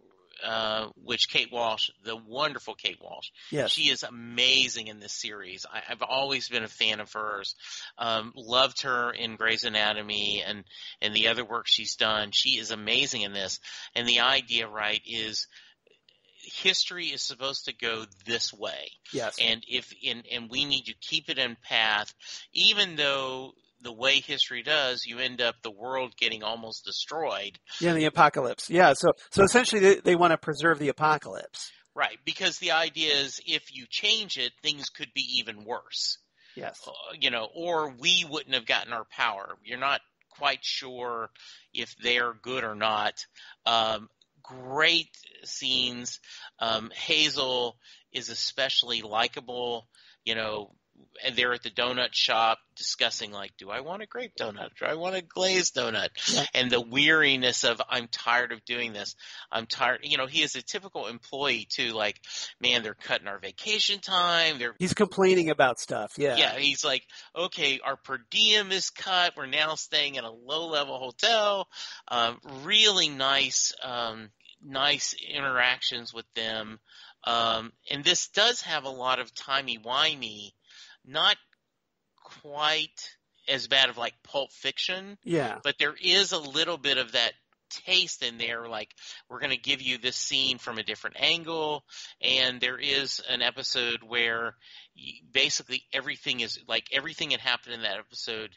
which Kate Walsh, the wonderful Kate Walsh, Yes. she is amazing in this series. I've always been a fan of hers. Loved her in Grey's Anatomy and the other work she's done. She is amazing in this. And the idea, right, is history is supposed to go this way. Yes. And and we need to keep it in path, even though the way history does, you end up the world getting almost destroyed. Yeah, the apocalypse. Yeah, so essentially they want to preserve the apocalypse. Right, because the idea is if you change it, things could be even worse. Yes. Or we wouldn't have gotten our power. You're not quite sure if they're good or not. Great scenes. Hazel is especially likable, and they're at the donut shop discussing, like, do I want a grape donut? Do I want a glazed donut? Yeah. And the weariness of, I'm tired of doing this. I'm tired. He is a typical employee too. Like, man, they're cutting our vacation time. He's complaining about stuff. Yeah. Yeah. He's like, okay, our per diem is cut. We're now staying in a low-level hotel. Really nice interactions with them. And this does have a lot of timey-wimey, not quite as bad of like Pulp Fiction. Yeah. But there is a little bit of that taste in there, like, we're going to give you this scene from a different angle. And there is an episode where basically everything that happened in that episode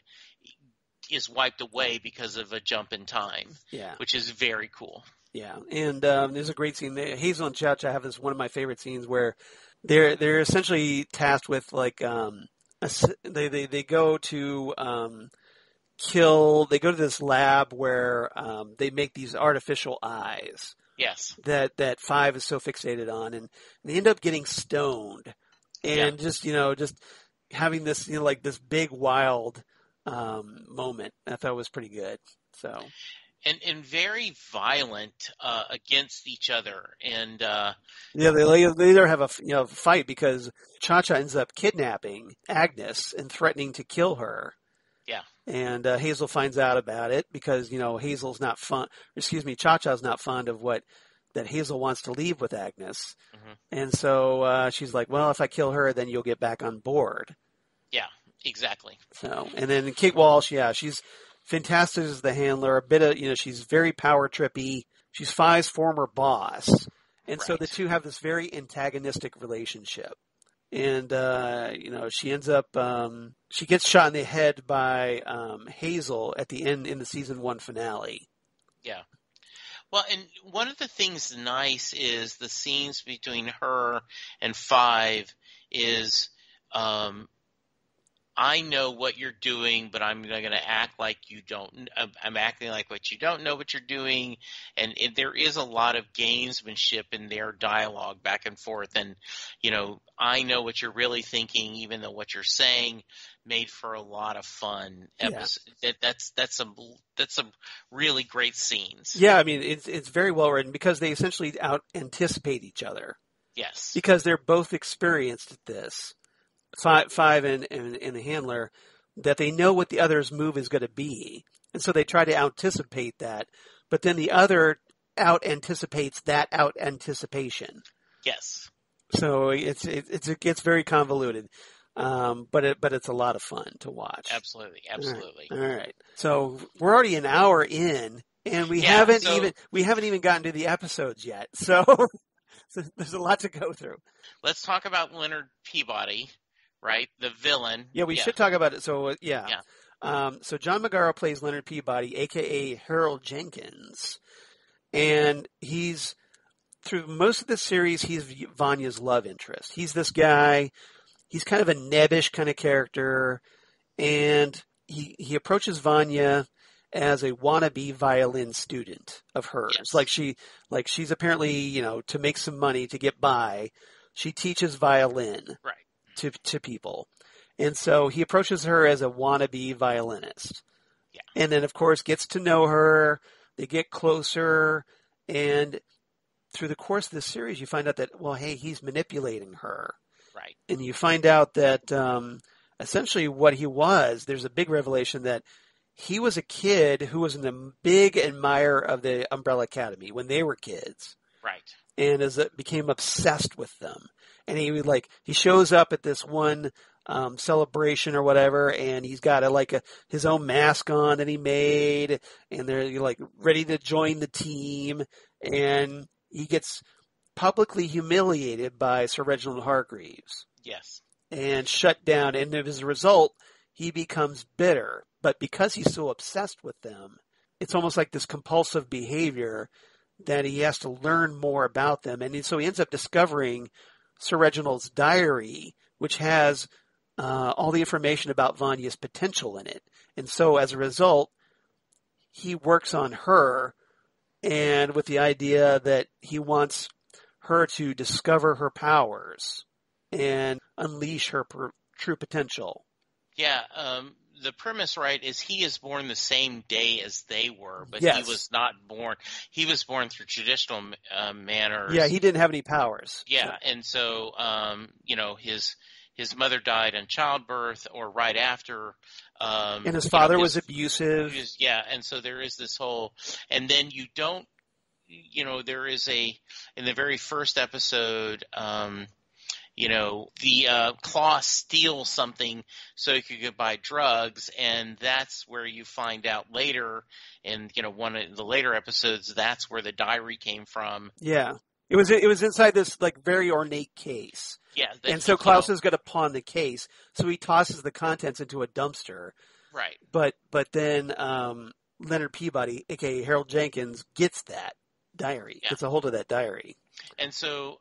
is wiped away because of a jump in time. Yeah. Which is very cool. Yeah, and there's a great scene there. Hazel and Cha-Cha have this one of my favorite scenes where they're essentially tasked with like they go to they go to this lab where they make these artificial eyes. Yes. That Five is so fixated on, and they end up getting stoned, and just having this like this big wild moment. I thought was pretty good. So. And very violent against each other, and they later have a fight because Cha-Cha ends up kidnapping Agnes and threatening to kill her. Yeah, and Hazel finds out about it because Cha-Cha's not fond of that Hazel wants to leave with Agnes, and so she's like, well, if I kill her, then you'll get back on board. Yeah, exactly. So, and then Kate Walsh, she's fantastic as the handler, a bit of, she's very power trippy. She's Five's former boss. And so the two have this very antagonistic relationship. And, she ends up, she gets shot in the head by Hazel at the end in the season 1 finale. Yeah. Well, and one of the things nice is the scenes between her and Five is, I know what you're doing, but I'm going to act like you don't. I'm acting like what you don't know what you're doing, and there is a lot of gamesmanship in their dialogue back and forth. And I know what you're really thinking, even though what you're saying made for a lot of fun episodes. Yeah. That's some really great scenes. Yeah, I mean it's very well written because they essentially out anticipate each other. Yes, because they're both experienced at this. Five and the handler, that they know what the other's move is going to be. And so they try to anticipate that. But then the other out anticipates that out anticipation. Yes. So it gets very convoluted. But it's a lot of fun to watch. Absolutely. All right. So we're already an hour in and we haven't even gotten to the episodes yet. So there's a lot to go through. Let's talk about Leonard Peabody. Right, the villain. Yeah, we should talk about it. So, so John Magaro plays Leonard Peabody, a.k.a. Harold Jenkins. And he's, through most of the series, he's Vanya's love interest. He's this guy, he's kind of a nebbish kind of character. And he approaches Vanya as a wannabe violin student of hers. Yes. Like she's apparently, to make some money to get by, she teaches violin. Right. To people. And so he approaches her as a wannabe violinist. Yeah. And then, of course, gets to know her. They get closer. And through the course of the series, you find out that, well, hey, he's manipulating her. Right. And you find out that essentially what he was, there's a big revelation that he was a kid who was a big admirer of the Umbrella Academy when they were kids. Right. And became obsessed with them. And he shows up at this one celebration or whatever, and he's got his own mask on that he made, and they're like ready to join the team, and he gets publicly humiliated by Sir Reginald Hargreaves. Yes. And shut down, and as a result, he becomes bitter. But because he's so obsessed with them, it's almost like this compulsive behavior that he has to learn more about them. And so he ends up discovering Sir Reginald's diary, which has all the information about Vanya's potential in it. And so as a result, he works on her, and with the idea that he wants her to discover her powers and unleash her true potential. Yeah, the premise, right, is he is born the same day as they were, but Yes. he was not born. He was born through traditional manners. Yeah, he didn't have any powers. Yeah, and so, his mother died in childbirth or right after. And his father was abusive. And so there is this whole, and then you don't, there is in the very first episode, the Claw steals something so he could buy drugs, and that's where you find out later in, one of the later episodes, that's where the diary came from. Yeah. It was inside this very ornate case. Yeah. And so Klaus is going to pawn the case, so he tosses the contents into a dumpster. Right. But then Leonard Peabody, aka Harold Jenkins, gets that diary, gets a hold of that diary. And so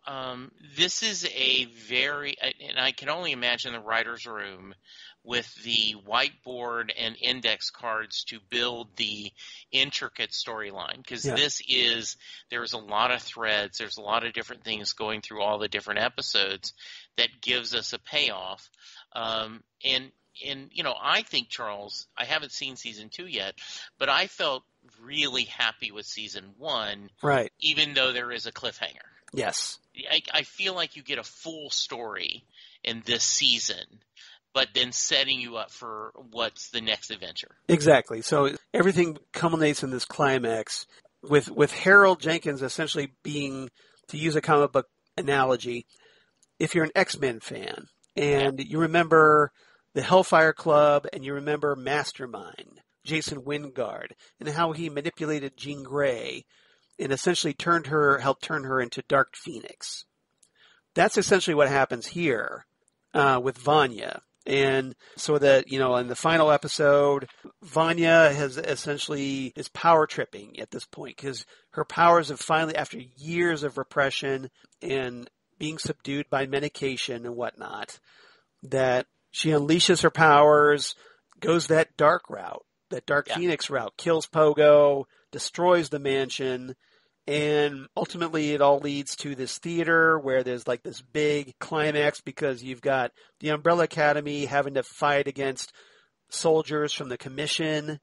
this is and I can only imagine the writer's room with the whiteboard and index cards to build the intricate storyline, because there's a lot of threads, there's a lot of different things going through all the different episodes that gives us a payoff. And I think, Charles, I haven't seen season 2 yet, but I felt really happy with season 1, right? Even though there is a cliffhanger. Yes. I feel like you get a full story in this season, but then setting you up for what's the next adventure. Exactly. So everything culminates in this climax with Harold Jenkins essentially being, to use a comic book analogy, if you're an X-Men fan and you remember the Hellfire Club and you remember Mastermind, Jason Wingard, and how he manipulated Jean Grey and essentially helped turn her into Dark Phoenix. That's essentially what happens here with Vanya. And so that, in the final episode, Vanya is power tripping at this point because her powers have finally, after years of repression and being subdued by medication and whatnot, that she unleashes her powers, goes that dark route, that Dark Phoenix route, kills Pogo, destroys the mansion, and ultimately it all leads to this theater where there's this big climax because you've got the Umbrella Academy having to fight against soldiers from the Commission,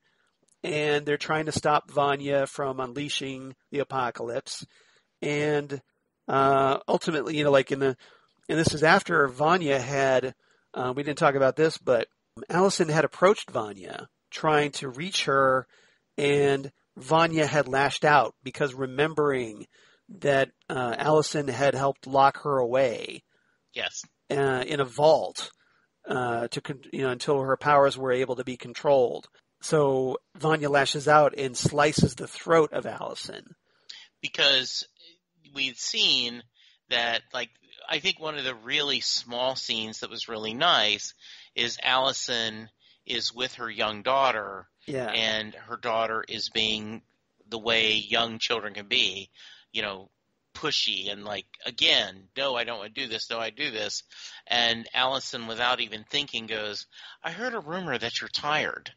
and they're trying to stop Vanya from unleashing the apocalypse. And ultimately, and this is after Vanya had, we didn't talk about this, but Allison had approached Vanya trying to reach her, and Vanya had lashed out because remembering that Allison had helped lock her away, in a vault, until her powers were able to be controlled. So Vanya lashes out and slices the throat of Allison. Because we've seen that, I think one of the really small scenes that was really nice is Allison is with her young daughter, and her daughter is being the way young children can be, pushy and again, no, I don't want to do this, no, I do this. And Allison, without even thinking, goes, I heard a rumor that you're tired.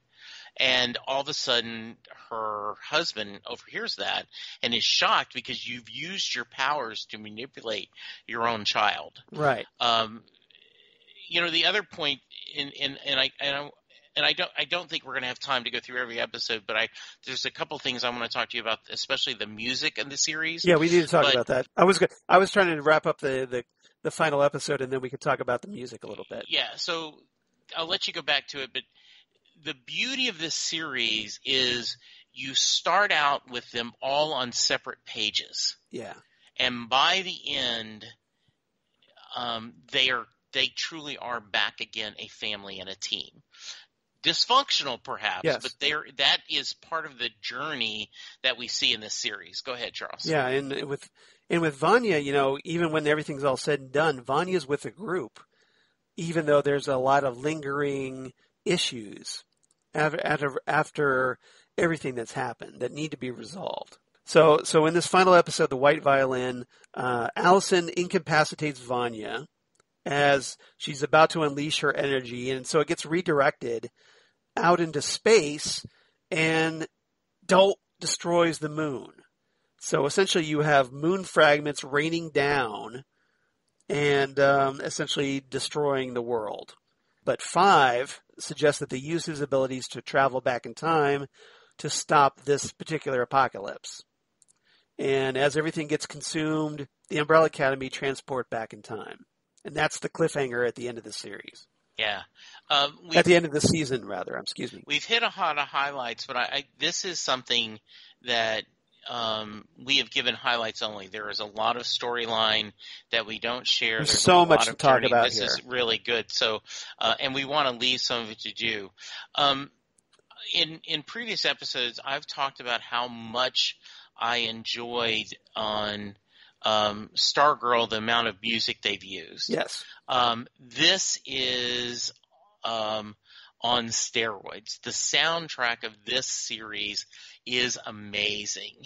And all of a sudden, her husband overhears that and is shocked because you've used your powers to manipulate your own child. Right. The other point, I don't think we're going to have time to go through every episode, but there's a couple things I want to talk to you about, especially the music in the series. Yeah, we need to talk about that. I was trying to wrap up the final episode, and then we could talk about the music a little bit. Yeah, so I'll let you go back to it, but the beauty of this series is you start out with them all on separate pages. Yeah. And by the end, they truly are back again a family and a team. Dysfunctional, perhaps, Yes. but that is part of the journey that we see in this series. Go ahead, Charles. Yeah, and with Vanya, even when everything's all said and done, Vanya's with a group, even though there's a lot of lingering issues after everything that's happened that need to be resolved. So in this final episode, the White Violin, Allison incapacitates Vanya as she's about to unleash her energy, and so it gets redirected out into space and destroys the moon. So essentially you have moon fragments raining down and essentially destroying the world. But 5 suggests that they use his abilities to travel back in time to stop this particular apocalypse. And as everything gets consumed, the Umbrella Academy transport back in time. And that's the cliffhanger at the end of the series. Yeah. At the end of the season, rather. Excuse me. We've hit a lot of highlights, but this is something that we have given highlights only. There is a lot of storyline that we don't share. There's There's so a much lot to of talk journey. about this here. is really good. So, and we want to leave some of it to do. In previous episodes, I've talked about how much I enjoyed on Stargirl, the amount of music they've used. Yes. This is on steroids. The soundtrack of this series is amazing.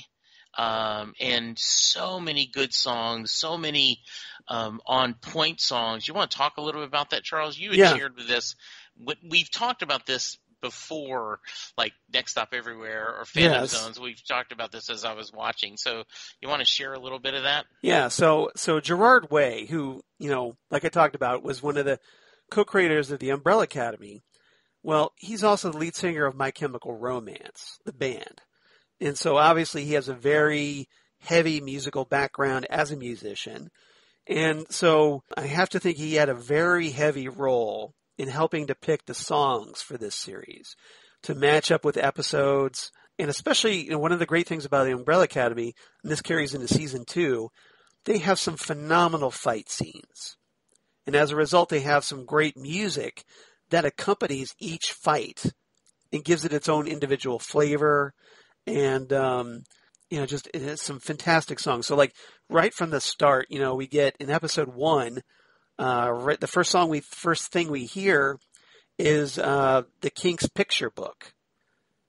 And so many good songs, so many on-point songs. You want to talk a little bit about that, Charles? You had shared with this. We've talked about this before, like Next Stop Everywhere or Phantom Zones. We've talked about this as I was watching. So you want to share a little bit of that? Yeah, so Gerard Way, who, like I talked about, was one of the co-creators of the Umbrella Academy. Well, he's also the lead singer of My Chemical Romance, the band. And so obviously he has a very heavy musical background as a musician. And so I have to think he had a very heavy role in helping to pick the songs for this series to match up with episodes. And especially, one of the great things about the Umbrella Academy, and this carries into season 2, they have some phenomenal fight scenes. And as a result, they have some great music that accompanies each fight and gives it its own individual flavor. And, just it has some fantastic songs. So like right from the start, we get in episode 1, the first thing we hear is the Kinks picture book.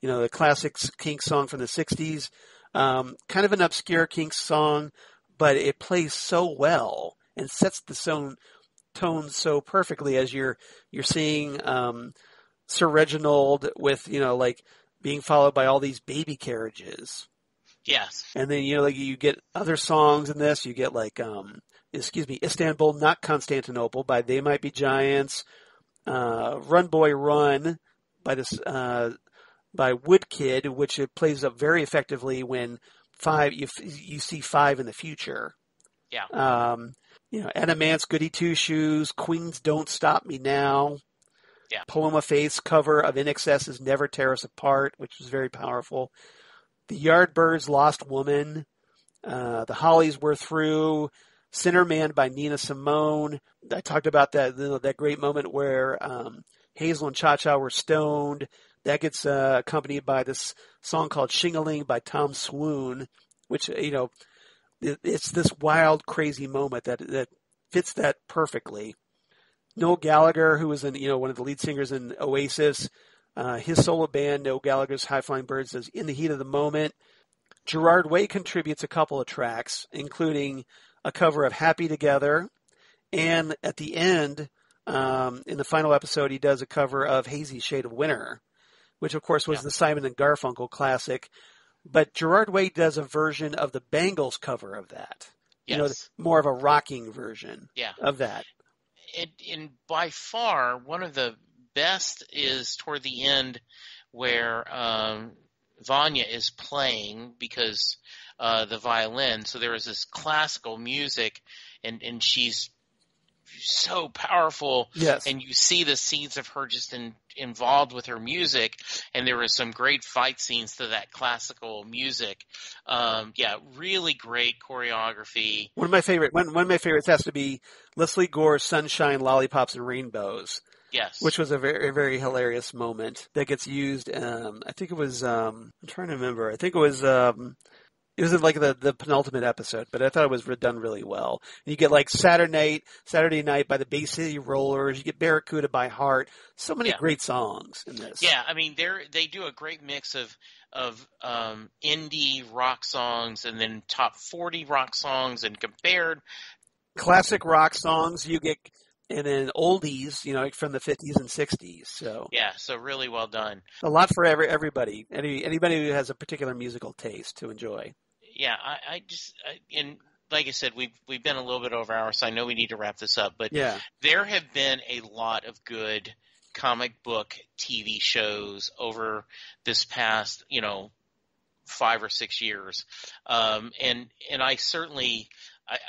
The classic Kinks song from the 60s. Kind of an obscure Kinks song, but it plays so well and sets the tone so perfectly as you're seeing Sir Reginald with, being followed by all these baby carriages. Yes. And then, you get other songs in this. You get Istanbul, Not Constantinople by They Might Be Giants. Run Boy Run by by Woodkid, which it plays up very effectively when you see 5 in the future. Yeah. Anna Mance, Goody Two Shoes, Queen's Don't Stop Me Now. Yeah. Paloma Faith's cover of In Excess's Never Tear Us Apart, which was very powerful. The Yardbirds' Lost Woman. The Hollies Were Through. Sinner Man by Nina Simone. I talked about that great moment where Hazel and Cha-Cha were stoned. That gets accompanied by this song called Shing-a-Ling by Tom Swoon, which, it's this wild, crazy moment that fits that perfectly. Noel Gallagher, who was one of the lead singers in Oasis, his solo band, Noel Gallagher's High Flying Birds, does In the Heat of the Moment. Gerard Way contributes a couple of tracks, including a cover of Happy Together, and at the end, in the final episode, he does a cover of Hazy Shade of Winter, which of course was the Simon and Garfunkel classic. But Gerard Way does a version of the Bangles cover of that. Yes. More of a rocking version of that. And by far, one of the best is toward the end where Vanya is playing because the violin. So there is this classical music, and she's so powerful. Yes. And you see the scenes of her just involved with her music, and there were some great fight scenes to that classical music. Really great choreography. One of my favorites has to be Leslie Gore's "Sunshine, Lollipops, and Rainbows." Yes. Which was a very, very hilarious moment that gets used. I think it was, I'm trying to remember. I think it was in like the penultimate episode, but I thought it was done really well. And you get like Saturday Night by the Bay City Rollers. You get Barracuda by Heart. So many great songs in this. Yeah. I mean, they do a great mix of indie rock songs and then top 40 rock songs and compared classic rock songs you get. And then oldies, like from the 50s and 60s. So so really well done. A lot for everybody. Anybody who has a particular musical taste to enjoy. Yeah, and like I said, we've been a little bit over hours, so I know we need to wrap this up. But there have been a lot of good comic book TV shows over this past, 5 or 6 years, and I certainly.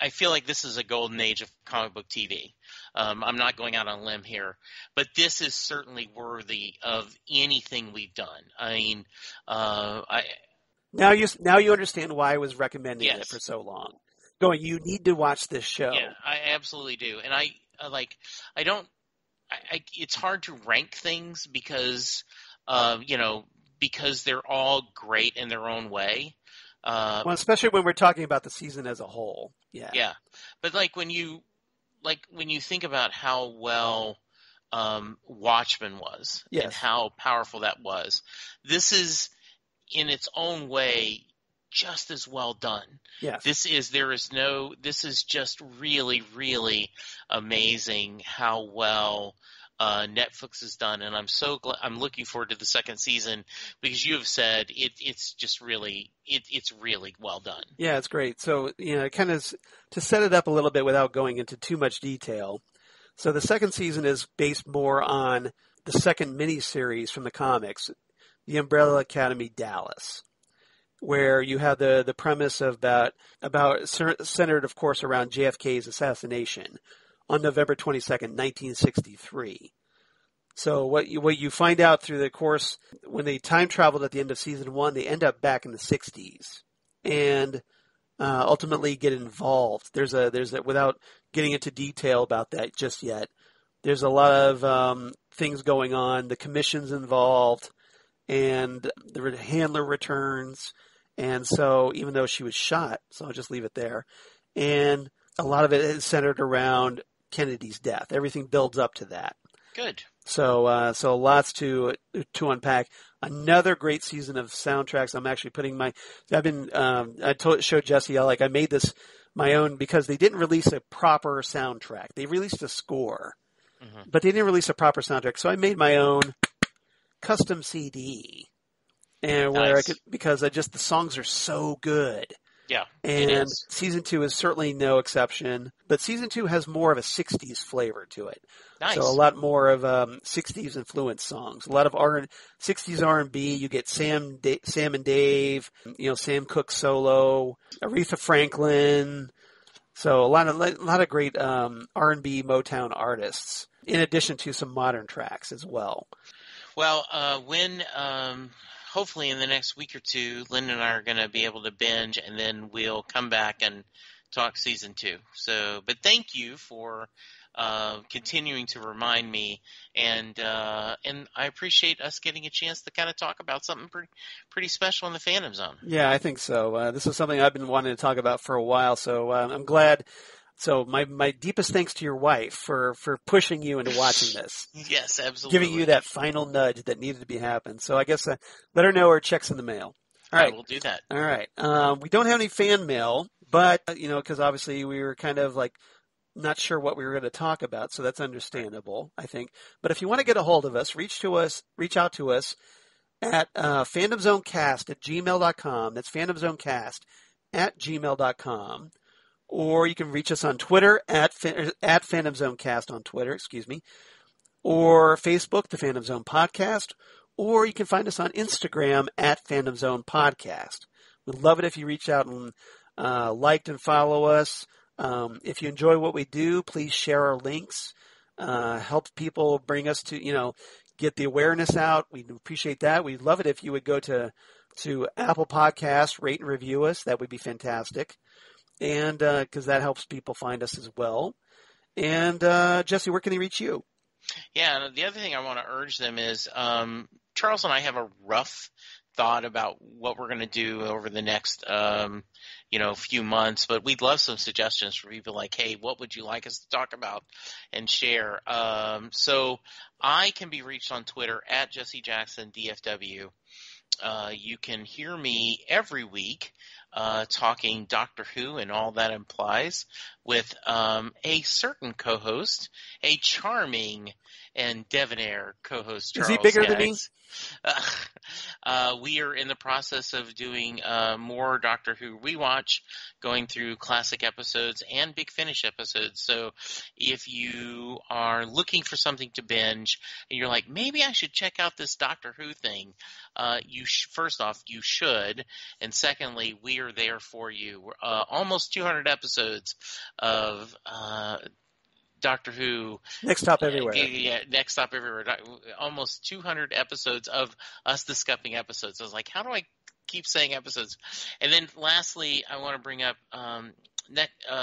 I feel like this is a golden age of comic book TV. I'm not going out on a limb here, but this is certainly worthy of anything we've done. I mean, now you understand why I was recommending it for so long. You need to watch this show. Yeah, I absolutely do, and it's hard to rank things because they're all great in their own way. Well, especially when we're talking about the season as a whole. Yeah. Yeah. But when you think about how well Watchmen was and how powerful that was, this is in its own way just as well done. Yes. This is just really, really amazing how well Netflix has done, and I'm so glad. I'm looking forward to the second season because you have said it's just really it's really well done. Yeah, it's great. So kind of to set it up a little bit without going into too much detail. So the second season is based more on the second miniseries from the comics, The Umbrella Academy Dallas, where you have the premise of about centered, of course, around JFK's assassination on November 22nd, 1963. So what you find out through the course, when they time traveled at the end of season 1, they end up back in the 60s and ultimately get involved. There's a without getting into detail about that just yet, there's a lot of things going on. The commission's involved, and the handler returns. And so even though she was shot, so I'll just leave it there. And a lot of it is centered around Kennedy's death. Everything builds up to that. Good. So lots to unpack. Another great season of soundtracks. I'm actually putting showed Jesse, I made this my own because they didn't release a proper soundtrack. They released a score, but they didn't release a proper soundtrack. So I made my own custom CD, and because the songs are so good. Yeah, and season 2 is certainly no exception, but season 2 has more of a 60s flavor to it. Nice. So a lot more of 60s influenced songs. A lot of 60s R&B. You get Sam and Dave, Sam Cooke solo, Aretha Franklin. So a lot of great R&B Motown artists, in addition to some modern tracks as well. Well, hopefully in the next week or two, Lynn and I are going to be able to binge, and then we'll come back and talk season 2. So, but thank you for continuing to remind me, and I appreciate us getting a chance to kind of talk about something pretty special in the Phantom Zone. Yeah, I think so. This is something I've been wanting to talk about for a while, so I'm glad. So my deepest thanks to your wife for pushing you into watching this. Yes, absolutely. Giving you that final nudge that needed to happen. So I guess let her know her check's in the mail. All right. We'll do that. All right. We don't have any fan mail, but, because obviously we were kind of not sure what we were going to talk about. So that's understandable, I think. But if you want to get a hold of us, reach out to us at phantomzonecast@gmail.com. That's phantomzonecast@gmail.com. Or you can reach us on Twitter at Phantom Zone Cast on Twitter, or Facebook, the Phantom Zone Podcast, or you can find us on Instagram at Phantom Zone Podcast. We'd love it if you reach out and liked and follow us. If you enjoy what we do, please share our links. Help people bring us to, get the awareness out. We'd appreciate that. We'd love it if you would go to Apple Podcasts, rate and review us. That would be fantastic. And because that helps people find us as well. And Jesse, where can they reach you? Yeah, the other thing I want to urge them is Charles and I have a rough thought about what we're going to do over the next few months, but we'd love some suggestions for people like, hey, what would you like us to talk about and share? So I can be reached on Twitter at Jesse Jackson DFW. You can hear me every week talking Doctor Who and all that implies with a certain co-host, a charming and debonair co-host, Charles. Is he bigger than me? We are in the process of doing more Doctor Who rewatch, going through classic episodes and Big Finish episodes. So if you are looking for something to binge and you're like, maybe I should check out this Doctor Who thing, first off, you should. And secondly, we are there for you. We're, almost 200 episodes of Doctor Who. Next Stop Everywhere. Yeah, Next Stop Everywhere. Almost 200 episodes of us discussing episodes. I was like, how do I keep saying episodes? And then lastly, I want to bring up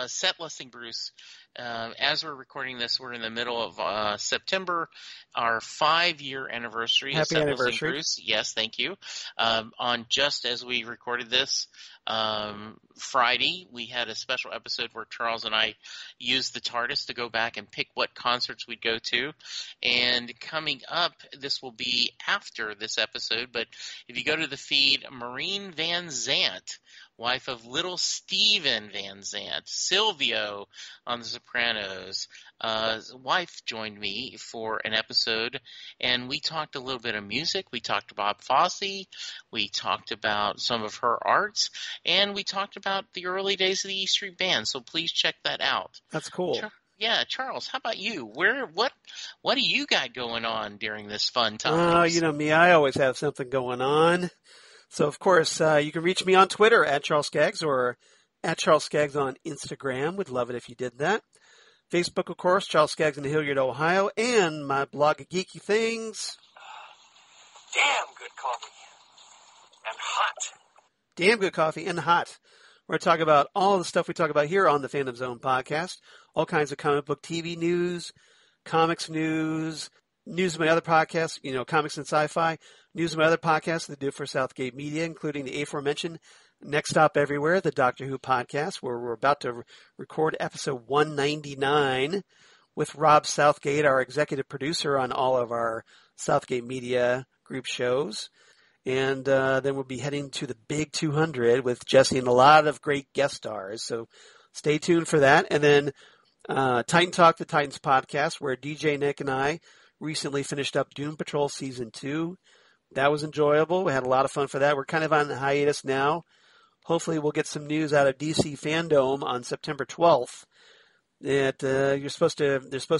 Set Listing Bruce. As we're recording this, we're in the middle of September, our 5-year anniversary. Happy anniversary. Listing Bruce. Yes, thank you. On just as we recorded this, Friday, we had a special episode where Charles and I used the TARDIS to go back and pick what concerts we'd go to. And coming up, this will be after this episode, but if you go to the feed, Maureen Van Zant, wife of little Steven Van Zant, Silvio on The Sopranos, wife joined me for an episode, and we talked a little bit of music. We talked about Fosse, we talked about some of her arts, and we talked about the early days of the E Street Band, so please check that out. That's cool. Yeah, Charles, how about you? What do you got going on during this fun time? Oh, you know me, I always have something going on. So, of course, you can reach me on Twitter at Charles Skaggs or at Charles Skaggs on Instagram. Would love it if you did that. Facebook, of course, Charles Skaggs in Hilliard, Ohio, and my blog of geeky things. Damn good coffee. And hot. Damn good coffee and hot. We're going to talk about all the stuff we talk about here on the Fandom Zone podcast. All kinds of comic book TV news, comics news of my other podcasts, comics and sci-fi, news of my other podcasts that I do for Southgate Media, including the aforementioned Next Stop Everywhere, the Doctor Who podcast, where we're about to record episode 199 with Rob Southgate, our executive producer on all of our Southgate Media group shows. And then we'll be heading to the Big 200 with Jesse and a lot of great guest stars. So stay tuned for that. And then Titan Talk, the Titans podcast, where DJ Nick and I recently finished up Doom Patrol Season 2. That was enjoyable. We had a lot of fun for that. We're kind of on hiatus now. Hopefully we'll get some news out of DC Fandom on September 12th. They're supposed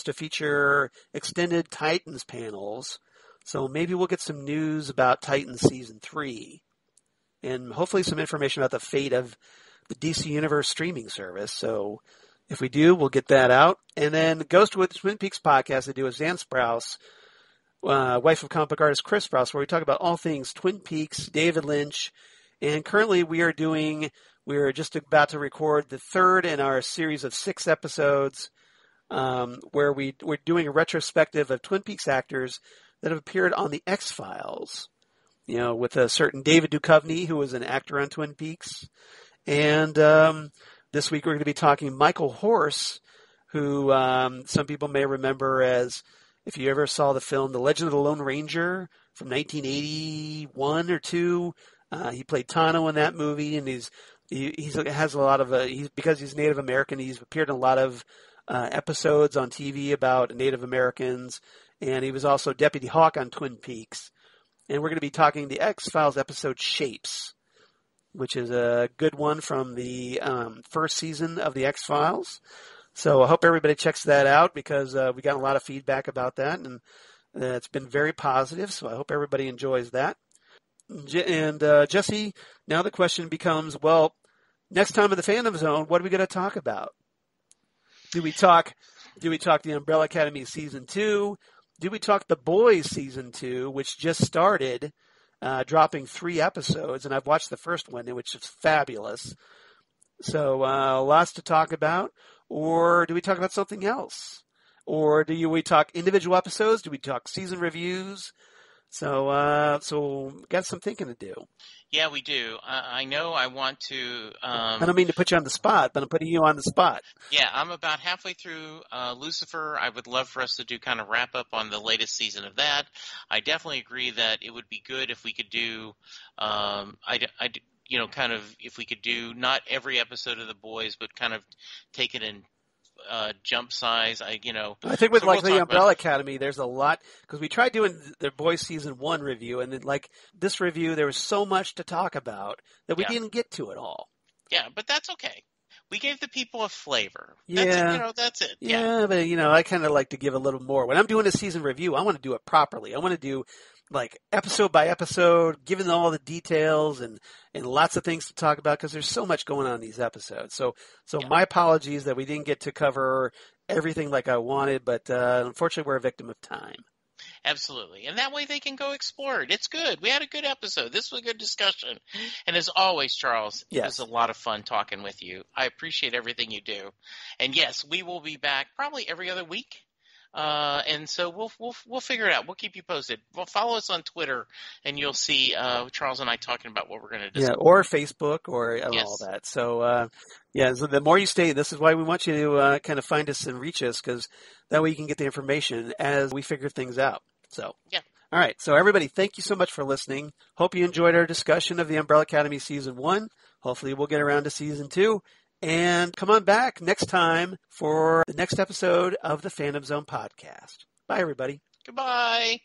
to feature extended Titans panels. So maybe we'll get some news about Titans Season 3. And hopefully some information about the fate of the DC Universe streaming service. So if we do, we'll get that out. And then Ghost with Twin Peaks podcast I do with Zan Sprouse, wife of comic book artist Chris Sprouse, where we talk about all things Twin Peaks, David Lynch. And currently we're just about to record the third in our series of 6 episodes where we're doing a retrospective of Twin Peaks actors that have appeared on the X-Files, with a certain David Duchovny, who was an actor on Twin Peaks. And this week we're going to be talking Michael Horse, who some people may remember as, if you ever saw the film The Legend of the Lone Ranger from 1981 or 2, he played Tano in that movie, and he has a lot of because he's Native American, he's appeared in a lot of episodes on TV about Native Americans, and he was also Deputy Hawk on Twin Peaks. And we're going to be talking the X-Files episode Shapes, which is a good one from the first season of the X-Files. So I hope everybody checks that out, because we got a lot of feedback about that, and it's been very positive, so I hope everybody enjoys that. And Jesse, now the question becomes, well, next time in the Fandom Zone, what are we going to talk about? Do we talk the Umbrella Academy Season 2? Do we talk The Boys Season 2, which just started, dropping 3 episodes, and I've watched the first one, which is fabulous. So lots to talk about. Or do we talk about something else? Or do we talk individual episodes? Do we talk season reviews? So got some thinking to do. Yeah, we do. I know I want to... I don't mean to put you on the spot, but I'm putting you on the spot. Yeah, I'm about halfway through Lucifer. I would love for us to do kind of wrap up on the latest season of that. I definitely agree that it would be good if we could do... kind of if we could do not every episode of The Boys, but kind of take it in jump size. I think with so like we'll the talk Umbrella about, Academy, there's a lot because we tried doing the Boys Season 1 review, and then like this review, there was so much to talk about that we didn't get to it all. Yeah, but that's okay. We gave the people a flavor. Yeah. That's it. Yeah, but I kind of like to give a little more. When I'm doing a season review, I want to do it properly. I want to do like episode by episode, giving all the details and lots of things to talk about because there's so much going on in these episodes. So my apologies that we didn't get to cover everything like I wanted, but unfortunately we're a victim of time. Absolutely. And that way they can go explore it. It's good. We had a good episode. This was a good discussion. And as always, Charles, It was a lot of fun talking with you. I appreciate everything you do. And yes, we will be back probably every other week. And so we'll figure it out. We'll keep you posted. Well, follow us on Twitter, and you'll see Charles and I talking about what we're going to discuss. Yeah, or Facebook, or all that. So, so the more you stay, this is why we want you to kind of find us and reach us, because that way you can get the information as we figure things out. So, all right. So, everybody, thank you so much for listening. Hope you enjoyed our discussion of the Umbrella Academy Season 1. Hopefully, we'll get around to Season 2. And come on back next time for the next episode of the Fandom Zone podcast. Bye, everybody. Goodbye.